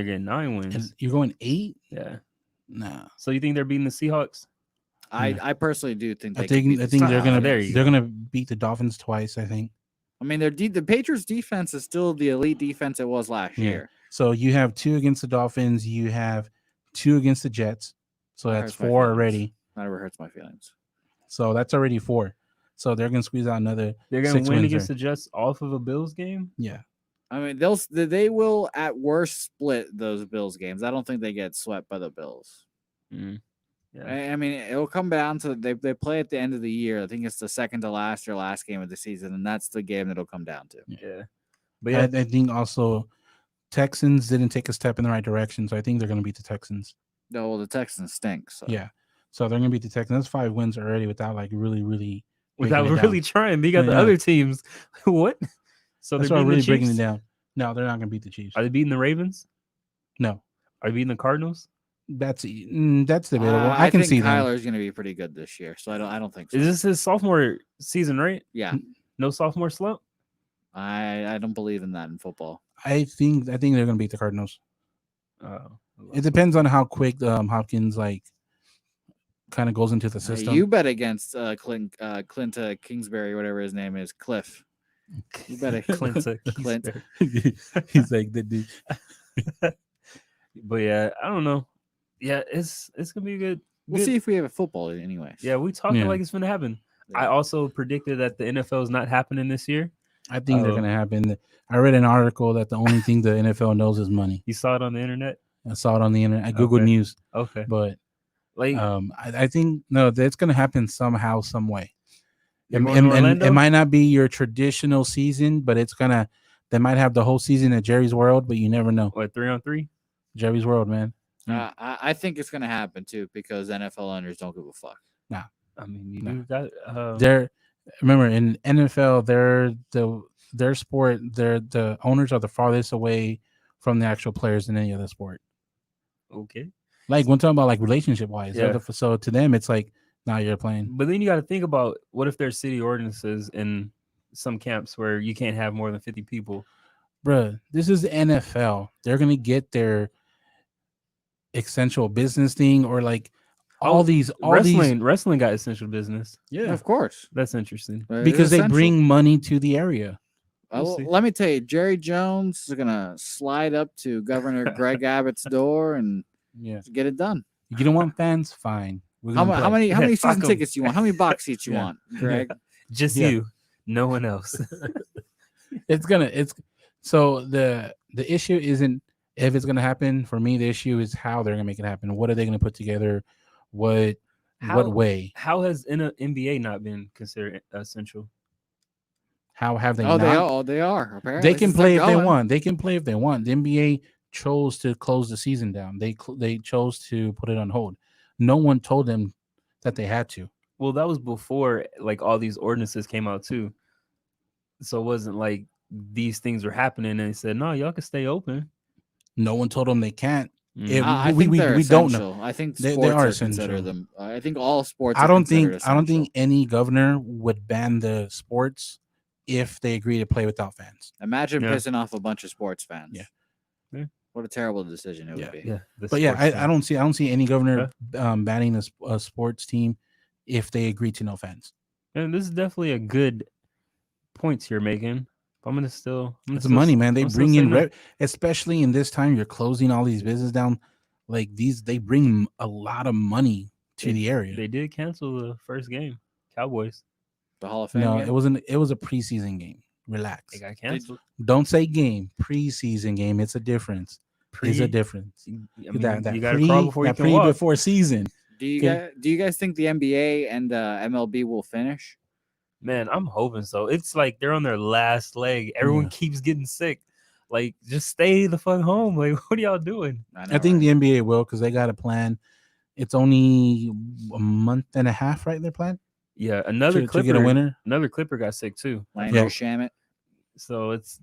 getting 9 wins. And you're going 8? Yeah. Nah. So you think they're beating the Seahawks? I personally do think I they can think beat I the think they're Ah, gonna there you they're go. gonna beat the Dolphins twice. I think. I mean, the Patriots defense is still the elite defense it was last Yeah. year. So you have 2 against the Dolphins. You have 2 against the Jets. So That that's hurts my 4 feelings. already. That never hurts my feelings. So that's already 4. So they're gonna squeeze out another. They're gonna 6 win wins against there. the Jets off of a Bills game? Yeah. I mean, they will at worst split those Bills games. I don't think they get swept by the Bills. Mm. Yeah. I mean, it will come down to they play at the end of the year. I think it's the second to last or last game of the season, and that's the game that'll come down to. Yeah. But yeah, I think also Texans didn't take a step in the right direction. So I think they're gonna beat the Texans. No, well, the Texans stink. So. Yeah. So they're gonna beat the Texans. That's 5 wins already without like really without breaking it really down. trying. But you got the Yeah. other teams. What? So That's they're why beating really the breaking it Chiefs? down. No, they're not gonna beat the Chiefs. Are they beating the Ravens? No, Are they beating the Cardinals? that's debatable. I can think see them. Kyler's going to be pretty good this year, so I don't think so. Is this his sophomore season, right? Yeah, No sophomore slump? I don't believe in that in football. I think they're gonna beat the Cardinals. Oh. It depends on how quick Hopkins like kind of goes into the system. You bet against Clint Kingsbury, whatever his name is, Cliff. You better Clint. Clint. He's like the dude. But yeah, I don't know. Yeah, it's gonna be good. We'll see if we have a football anyways. Yeah, we talking Yeah. like it's gonna happen. I Yeah. also predicted that the NFL is not happening this year. I think they're Oh. gonna happen. I read an article that the only thing the NFL knows is money. You saw it on the internet. I saw it on the internet. I Googled Okay. news, Okay, but like I think no, that's gonna happen somehow, some way. you're And, going to and Orlando? it might not be your traditional season, but it's gonna. They might have the whole season at Jerry's World, but you never know. What 3-on-3? Jerry's World, man. I think it's going to happen too because NFL owners don't give a fuck. I mean, you No. got They're remember in NFL, their sport. The owners are the farthest away from the actual players than any other sport. okay. Like when talking about like relationship wise, Yeah. so to them it's like, now you're playing. But then you got to think about what if there's city ordinances in some camps where you can't have more than 50 people. Bruh, this is the NFL. They're gonna get their essential business thing or like all these Wrestling got essential business. yeah, Of course. That's interesting. But because it's they essential. bring money to the area. We'll see. Let me tell you, Jerry Jones is going to slide up to Governor Greg Abbott's door and Yeah, get it done. you don't want fans, fine. We're How, gonna how play. many Yeah, fuck season 'em. tickets you want? How many box seats you Yeah. want, Greg? Just Yeah. you, no one else. It's so the issue isn't if it's gonna happen. For me, the issue is how they're gonna make it happen. What are they gonna put together? What way? How has NBA not been considered essential? How have they? Oh, not? they are. Apparently, They can since play they're if they going. want. They can play if they want. The NBA chose to close the season down. They chose to put it on hold. No one told them that they had to. Well, that was before like all these ordinances came out too. So it wasn't like these things were happening and they said, no, y'all can stay open. No one told them they can't. Mm. If- I we- think we- they're we don't know. essential. I think They sports are are considered essential. them. I think all sports. I are don't considered think essential. any governor would ban the sports if they agree to play without fans. Imagine Yeah. pissing off a bunch of sports fans. Yeah. Yeah. What a terrible decision it Yeah. would be. Yeah, the But yeah, sports I fan. don't see any governor banning a sports team if they agree to no fans. And this is definitely a good points you're making. I'm gonna It's money, man. They I'm still bring in, saying no. especially in this time. You're closing all these business down. Like they bring a lot of money to the area. They did cancel the first game, Cowboys. The Hall of Fame. No, game? it wasn't. It was a preseason game. Relax. They got canceled. Don't say game. Preseason game. It's a difference. It's a difference. I mean, that you gotta crawl before you can walk. before season. Do you Okay. guys think the NBA and MLB will finish? Man, I'm hoping so. It's like they're on their last leg. Everyone Yeah. keeps getting sick. Like, just stay the fuck home. Like, what are y'all doing? I think the NBA will because they got a plan. It's only a month and a half, right? Their plan Yeah, another to Clipper. get a winner. Another Clipper got sick too. Landry Yeah. Shamet. So it's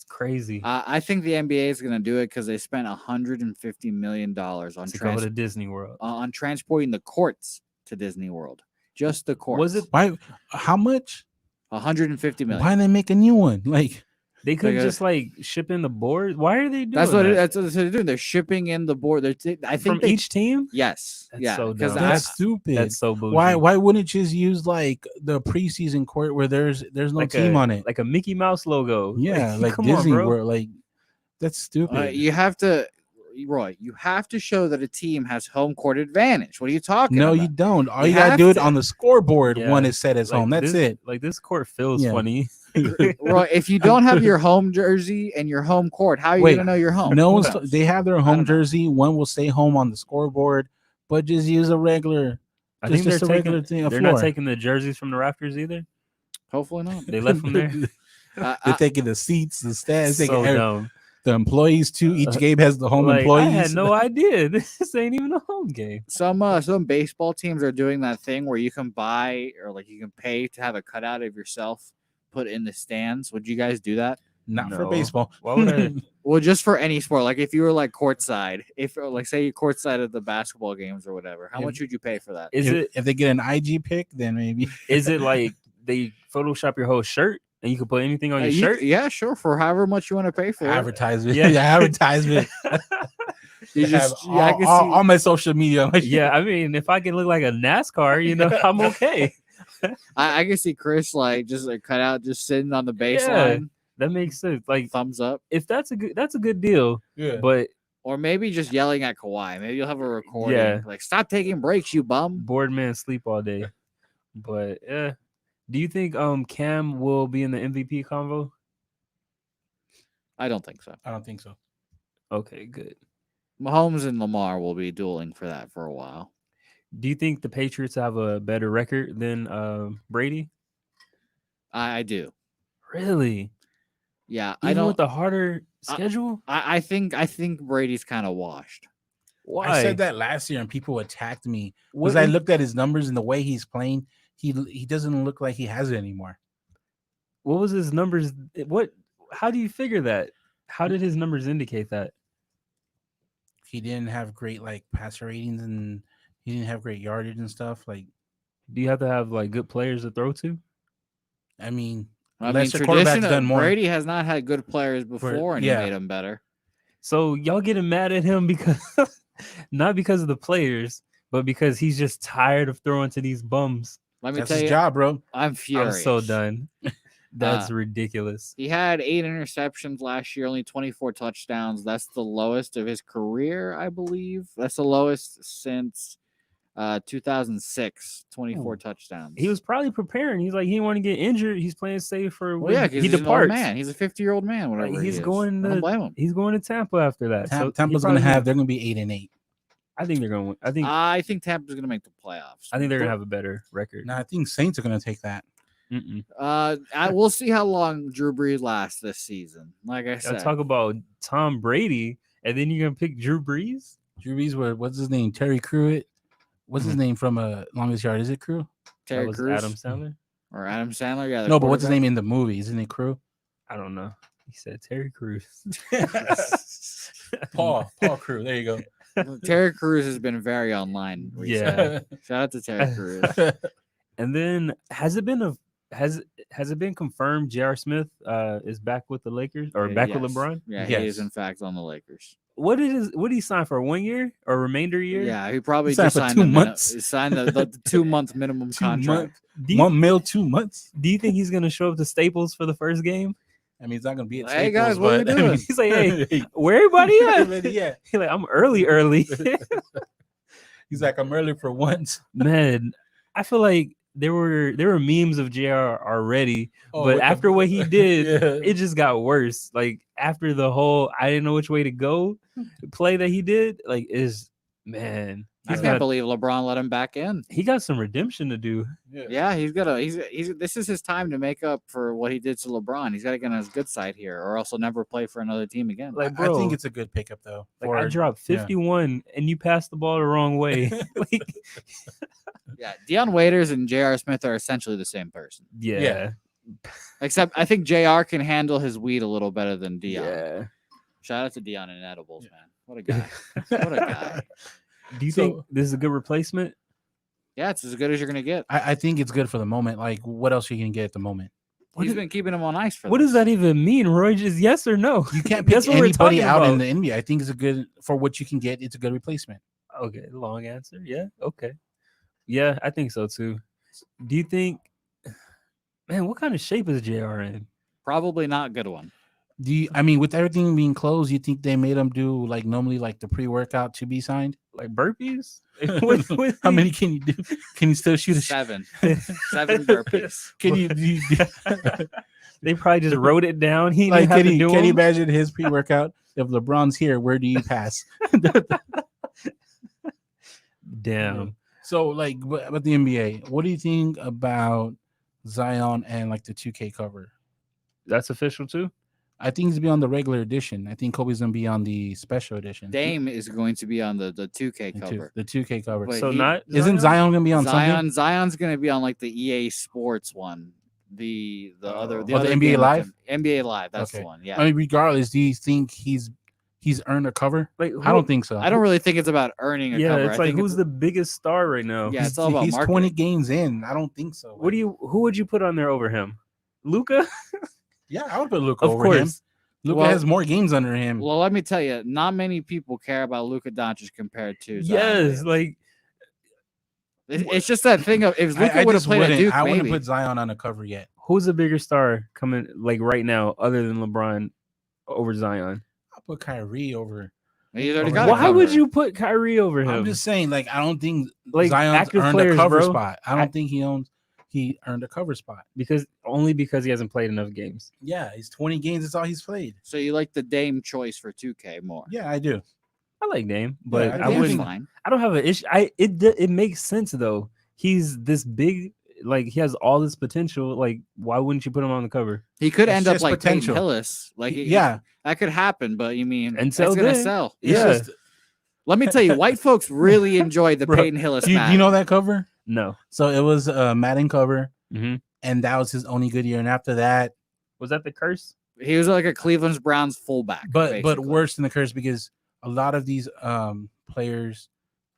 crazy I think the NBA is going to do it because they spent $150 million on to go to Disney World. on transporting the courts to Disney World. Just the courts. Was it Why? How much? $150 million. Why didn't they make a new one? Like, They could Like, just like ship in the board. Why are they doing that's what that? that's what they're doing. They're shipping in the board. I think From they, each team? yes, That's yeah, so because dumb. that's stupid. That's so bougie. Why wouldn't it just use like the preseason court where there's no like team on it? like a Mickey Mouse logo? Yeah, like come on, Disney bro. World. Like, that's stupid. you have to, Roy. You have to show that a team has home court advantage. What are you talking No, about? you don't. All You you gotta have do it to. on the scoreboard. Yeah, One is set as Like, home. That's this- it. Like this court feels Yeah. funny. Roy, if you don't have your home jersey and your home court, how are you Wait, gonna know you're home? No Who one's. knows? They have their don't home know. jersey. One will stay home on the scoreboard, but just use a regular. I Just- think they're just a taking. regular thing, a They're not floor. taking the jerseys from the Raptors either. Hopefully not. They left them there. They're taking the seats, the stands, taking So dumb. the employees too. Each game has the home Like, employees. I had no idea. This ain't even a home game. Some baseball teams are doing that thing where you can buy or like you can pay to have a cutout of yourself put in the stands. Would you guys do that? Not for No. baseball. Why would I? Well, just for any sport. Like if you were like courtside, if like say you courtside at the basketball games or whatever, how If- much would you pay for that? Is if, it? if they get an IG pick, then maybe. Is it like they Photoshop your whole shirt and you can put anything on your shirt? Yeah, sure. For however much you want to pay for it. Advertisement. Yeah. Yeah, advertisement. You Have just all, yeah, I can all- see- all my social media. Yeah, I mean, if I can look like a NASCAR, I'm okay. I can see Chris like just like cut out just sitting on the baseline, That makes sense. Like, thumbs up, if that's a good deal. Yeah. But or maybe just yelling at Kawhi. Maybe you'll have a recording. Yeah. Like stop taking breaks, you bum. bored man sleep all day. But yeah, do you think Cam will be in the MVP convo? I don't think so. I don't think so. Okay, good. Mahomes and Lamar will be dueling for that for a while. Do you think the Patriots have a better record than Brady? I do. Really? Yeah, Even I don't. with the harder schedule? I think Brady's kind of washed. Why? I said that last year and people attacked me What because I is- looked at his numbers and the way he's playing. He doesn't look like he has it anymore. What was his numbers? How do you figure that? How did his numbers indicate that? He didn't have great like passer ratings and he didn't have great yardage and stuff. Like, Do you have to have like good players to throw to? I mean, I mean, unless the quarterback's traditionally, done more. Brady has not had good players before, and yeah. he made them better. So y'all getting mad at him because not because of the players, but because he's just tired of throwing to these bums. Let me That's tell his you, job, bro. I'm furious. I'm so done. That's ridiculous. He had 8 interceptions last year, only 24 touchdowns. That's the lowest of his career, I believe. That's the lowest since 2006, 24 touchdowns. He was probably preparing. He's like, he didn't want to get injured. He's playing safe for well, when yeah, because he he's an old departs. man. He's a 50-year-old man, whatever He's he is. going I don't to blame him. he's going to Tampa after that. So he Tampa's gonna probably- have. They're gonna be 8-8. I think they're going to win. I think Tampa's going to make the playoffs. I think they're going to have a better record. No, I think Saints are gonna take that. Mm-mm. We'll see how long Drew Brees lasts this season. Like I Y'all said, talk about Tom Brady, and then you're going to pick Drew Brees? Drew Brees, what's his name? Terry Pruitt. What's his name from Longest Yard? Is it Crew? Terry That was Crews Adam Sandler? or Adam Sandler. Yeah, the No, but what's his quarterback. name in the movie? Isn't it Crew? I don't know. He said Terry Crews. Paul Crew. There you go. Terry Crews has been very online. Recently. Yeah. Shout out to Terry Crews. And then has it been confirmed J.R. Smith is back with the Lakers or back with Yes. LeBron? Yeah, he is Yes. in fact on the Lakers. What did he sign for 1 year or remainder year? Yeah, he probably He signed just for signed 2 the mini- months. he signed the 2-month minimum 2 contract. months. Do you, 1 mil, 2 months. do you think he's gonna show up to Staples for the first game? I mean, it's not gonna be. At Hey, Staples, guys, what are you but- doing? He's like, hey, where everybody at? yeah. He's like, I'm early. He's like, I'm early for once. Man, I feel like there were memes of JR already, Oh, but with the- after what he did, Yeah. it just got worse. Like after the whole I didn't know which way to go play that he did, like man, I can't believe LeBron let him back in. he got some redemption to do. Yeah, he's this is his time to make up for what he did to LeBron. He's got to get on his good side here, or else he'll never play for another team again. Like, I bro, think it's a good pickup though. like I for- dropped yeah. 51 and you passed the ball the wrong way. Like, Yeah, Deion Waiters and J.R. Smith are essentially the same person, yeah. except I think J.R. can handle his weed a little better than Deion. Yeah. Shout out to Deion and Edibles, man. What a guy. What a guy. Do you So- think this is a good replacement? Yeah, it's as good as you're gonna get. I think it's good for the moment. Like, what else are you gonna get at the moment? What He's is- been keeping him on ice for What this. does that even mean, Roy? Just yes or no? You can't pick That's what we're anybody talking out in about. the NBA. I think it's a good for what you can get. It's a good replacement. Okay, long answer. Yeah. Okay. Yeah, I think so too. Do you think, man, what kind of shape is JR in? Probably not a good one. I mean, with everything being closed, you think they made him do like normally like the pre-workout to be signed? Like burpees? How many can you do? Can you still shoot a shot? 7 burpees. Can you? They probably just wrote it down. He Like, didn't have can to you do can you them. imagine his pre-workout? If LeBron's here, where do you pass? Damn. So, like, about the NBA, what do you think about Zion and like the 2K cover? That's official too? I think he's gonna be on the regular edition. I think Kobe's gonna be on the special edition. Dame is going to be on the 2K cover. The 2K cover. Wait, So he- not Isn't Zion gonna be on something? Zion's going to be on like the EA Sports one. The other Oh, the other NBA game with Live? him. NBA Live, that's Okay. the one. Yeah. I mean, regardless, do you think he's earned a cover? Like I don't think so. I don't really think it's about earning a Yeah, cover. it's I like think who's the biggest star right now? Yeah, it's all about he's 20 marketing. games in. I don't think so. Who would you put on there over him? Luca? Yeah, I would put Luka Of over him. course. Luka Well- has more games under him. Well, let me tell you, not many people care about Luka Doncic compared to Zion Yes, Williams. like It's just that thing of if Luka I would have just played at wouldn't. Duke, I wouldn't maybe. put Zion on a cover yet. who's a bigger star coming like right now other than LeBron over Zion? I'll put Kyrie over. He's already Why got a Why would cover. you put Kyrie over him? I'm just saying, like, I don't think Like, Zion's active earned players, a cover bro. spot. I don't think he earned a cover spot. because he hasn't played enough games. Yeah, he's 20 games. That's all he's played. So you like the Dame choice for 2K more? Yeah, I do. I like Dame, but I I think Dame's wouldn't. fine. I don't have an issue. It makes sense though. He's this big, like he has all this potential. Like, why wouldn't you put him on the cover? He could It's end up just like Peyton potential. Hillis. Like, Yeah, that could happen. But you mean Until it's gonna then. sell? it's Yeah. just- Let me tell you, white folks really enjoyed the Bro, Peyton Hillis. do you match. know that cover? No. So it was a Madden cover, Mm-hmm. and that was his only good year. And after that, Was that the curse? He was like a Cleveland Browns fullback, but basically. worse than the curse because a lot of these players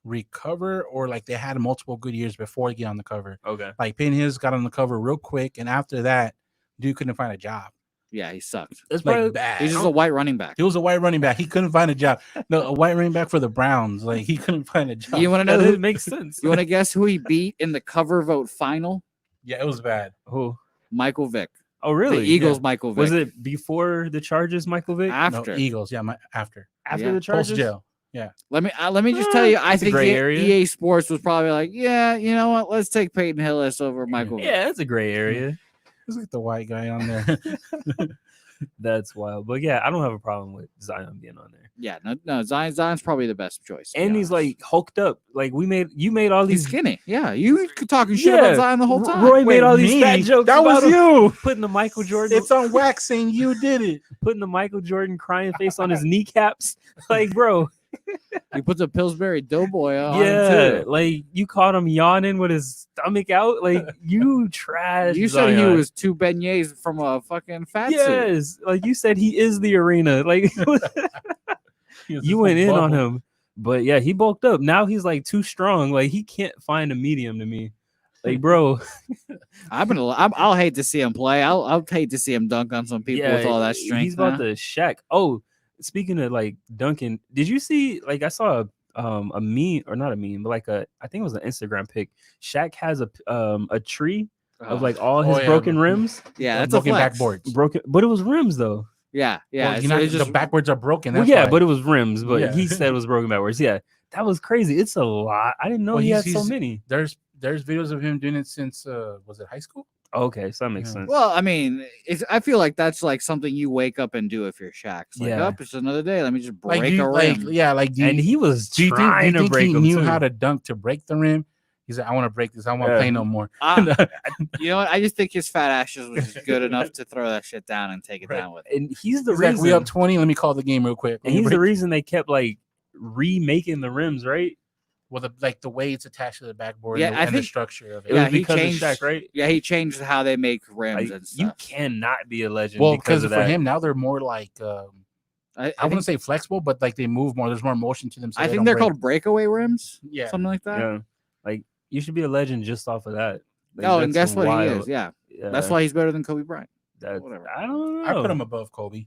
recover or like they had multiple good years before they get on the cover. Okay. Like Peyton Hillis got on the cover real quick, and after that, dude couldn't find a job. Yeah, he sucked. That's Like probably bad. He's just a white running back. He was a white running back. He couldn't find a job. No, a white running back for the Browns. Like he couldn't find a job. You want to know that who? makes sense. You want to guess who he beat in the cover vote final? Yeah, it was bad. Who? Michael Vick. Oh, really? The Eagles, Michael Vick. Was it before the charges, Michael Vick? after? No, Eagles. Yeah, after After yeah. the charges? post jail. Let me just tell you, I That's a think gray area. EA Sports was probably like, yeah, you know what? Let's take Peyton Hillis over Michael Vick. Yeah, that's a gray area. It's like the white guy on there. That's wild. But yeah, I don't have a problem with Zion being on there. Yeah, no, Zion's probably the best choice. to be And he's honest. like hulked up. Like you made all he's these skinny. Yeah, you could talking shit about Yeah, Zion the whole time. Roy made Wait, all these fat me? jokes. That was about him, you. putting the Michael Jordan It's on wax saying you did it. putting the Michael Jordan crying face on his kneecaps. Like, bro, He puts a Pillsbury Doughboy on yeah, him too. like you caught him yawning with his stomach out. Like you trash. You said he Zion. was two beignets from a fucking fat suit. Yes, like you said he is the arena. Like He was you just went a in on bubble. him. But yeah, he bulked up. Now he's like too strong. Like he can't find a medium to me. Like, bro, I'll hate to see him play. I'll hate to see him dunk on some people with all that strength. He's about now. to Shaq. Oh, speaking of like Duncan, did you see? Like, I saw a meme or not a meme, but like I think it was an Instagram pic. Shaq has a tree of like all his yeah, broken but- rims, yeah, that's a broken flex. backboards. broken, but it was rims though. Yeah, yeah. Well, so you're not, it's just the backwards are broken. Well, That's yeah, why. but it was rims. But Yeah. he said it was broken backwards. Yeah, that was crazy. It's a lot. I didn't know Well, he had he's- so he's- many. there's videos of him doing it since was it high school? Okay, so that makes Yeah. sense. Well, I mean, I feel like that's like something you wake up and do if you're Shaq. It's like, Yeah. up, it's another day. Let me just break Like, do you, a like rim. yeah, like do you, And he was do you think, trying to break he them knew too. how to dunk to break the rim? He's like, I want to break this. I won't Yeah. play no more. You know what? I just think his fat ashes was just good enough to throw that shit down and take it Right. down with. And he's the He's like, reason. we up 20. Let me call the game real quick. and he's the reason they kept like remaking the rims, right? Well, the way it's attached to the backboard. Yeah, and the, I and the think- structure of it. It Yeah, was he because changed- of Shaq, right? Yeah, he changed how they make rims Like, and you stuff. cannot be a legend Well, because because of for that. him now they're more like I think, wouldn't say flexible, but like they move more. There's more motion to them. So I they think don't they're break. called breakaway rims. Yeah. Something like that. Yeah, like you should be a legend just off of that. Like, Oh, and that's guess what he wild. is? Yeah. That's why he's better than Kobe Bryant. Whatever. I don't know. I put him above Kobe.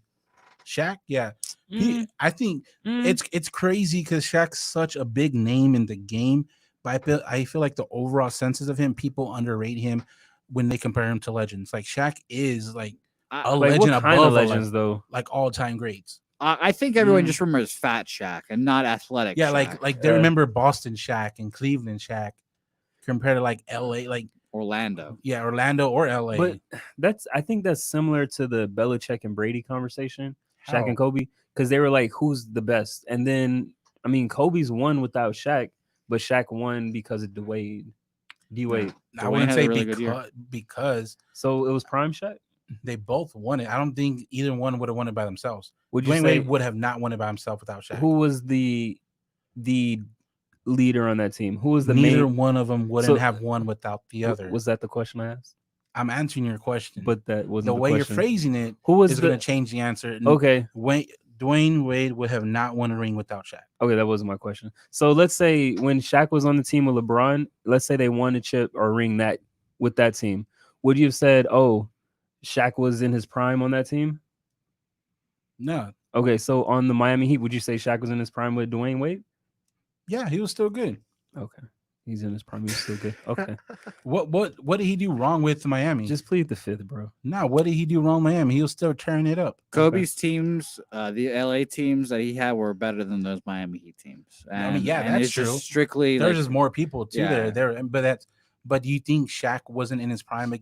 Shaq, yeah. Mm, I think mm. it's crazy because Shaq's such a big name in the game, but I feel like the overall senses of him, people underrate him when they compare him to legends. Like Shaq is like a like legend what kind above of a legends though? like all time greats. I think everyone Mm. just remembers Fat Shaq and not Athletic. Yeah, Shaq. like they remember Boston Shaq and Cleveland Shaq compared to like LA, like Orlando. yeah, Orlando or LA. But I think that's similar to the Belichick and Brady conversation, Shaq How? and Kobe, because they were like, who's the best? And then I mean, Kobe's won without Shaq, but Shaq won because of D-Wade. D-Wade. I Dwayne wouldn't had a say really good year. because So it was prime Shaq. they both won it. I don't think either one would have won it by themselves. Would you Dwayne say Wade would have not won it by himself without Shaq. who was the leader on that team? Who was the Neither main? one of them wouldn't So- have won without the other. Was that the question I asked? I'm answering your question, But that wasn't the way you're question. phrasing it Who was is the? going to change the answer. Okay, Dwayne Wade would have not won a ring without Shaq. okay, that wasn't my question. So let's say when Shaq was on the team with LeBron, let's say they won a chip or ring that with that team. Would you have said, "Oh, Shaq was in his prime on that team"? No, Okay, so on the Miami Heat, would you say Shaq was in his prime with Dwayne Wade? yeah, he was still good. Okay, he's in his prime. He's still good. Okay, What did he do wrong with Miami? just plead the fifth, bro. no. What did he do wrong with Miami? He was still tearing it up. Kobe's teams, the LA teams that he had were better than those Miami Heat teams. I mean, And, yeah, and that's it's just true. strictly There's like, just more people too Yeah. there. But do you think Shaq wasn't in his prime with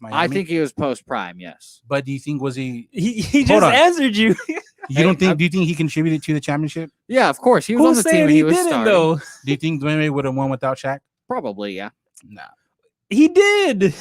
Miami? I think he was post prime. Yes. But do you think was he? He Hold just on. answered you. You don't think? Do you think he contributed to the championship? Yeah, of course. He was on Who's the team saying when he he was didn't starting. though? Do you think Dwayne Wade would have won without Shaq? Probably, yeah. No, He did.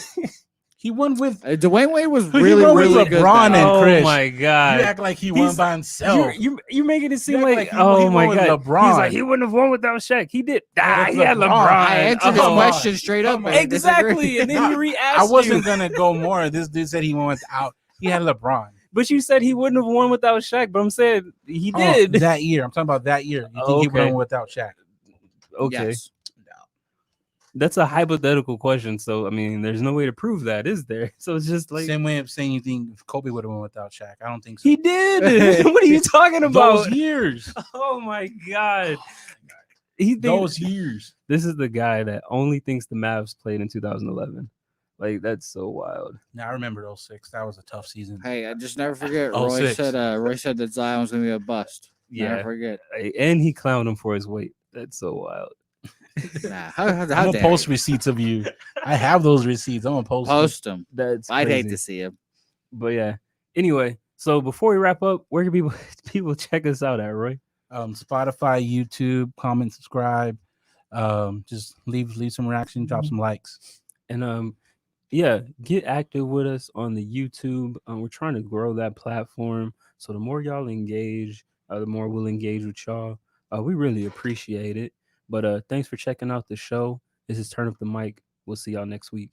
he won with. Dwayne Wade was He really, won with really good. LeBron that and night. Oh Chris. my god. You act like he won He's- by himself. You're making it seem act like, like he oh won my with god, LeBron. He's like he wouldn't have won without Shaq. He did. That's He had LeBron. LeBron. I answered his Oh. question straight up. Come on. and Exactly, disagreed. and then he re-asked I wasn't you. gonna go more. This dude said he won without. He had LeBron. But you said he wouldn't have won without Shaq. But I'm saying he Oh, did. that year. I'm talking about that year. You think he would have Okay. won without Shaq? Okay, Yes. that's a hypothetical question. So I mean, there's no way to prove that, is there? So it's just like Same way of saying you think Kobe would have won without Shaq. I don't think so. he did. What are you talking about? Those years. Oh my god. He thinks, Those years. this is the guy that only thinks the Mavs played in 2011. Like that's so wild. Now I remember 06. That was a tough season. Hey, I just never forget. Oh, Roy 06. said that Zion was gonna be a bust. Yeah. Never forget. And he clowned him for his weight. That's so wild. Nah, how I'm dare gonna post you? receipts of you. I have those receipts. I'm gonna post. them. Post them. That's I'd hate crazy. to see him. But yeah. Anyway, so before we wrap up, where can people check us out at, Roy? Spotify, YouTube, comment, subscribe. Just leave some reaction, drop some likes. And yeah, get active with us on the YouTube. We're trying to grow that platform. So the more y'all engage, the more we'll engage with y'all. We really appreciate it. But thanks for checking out the show. This is Turn Up the Mic. We'll see y'all next week.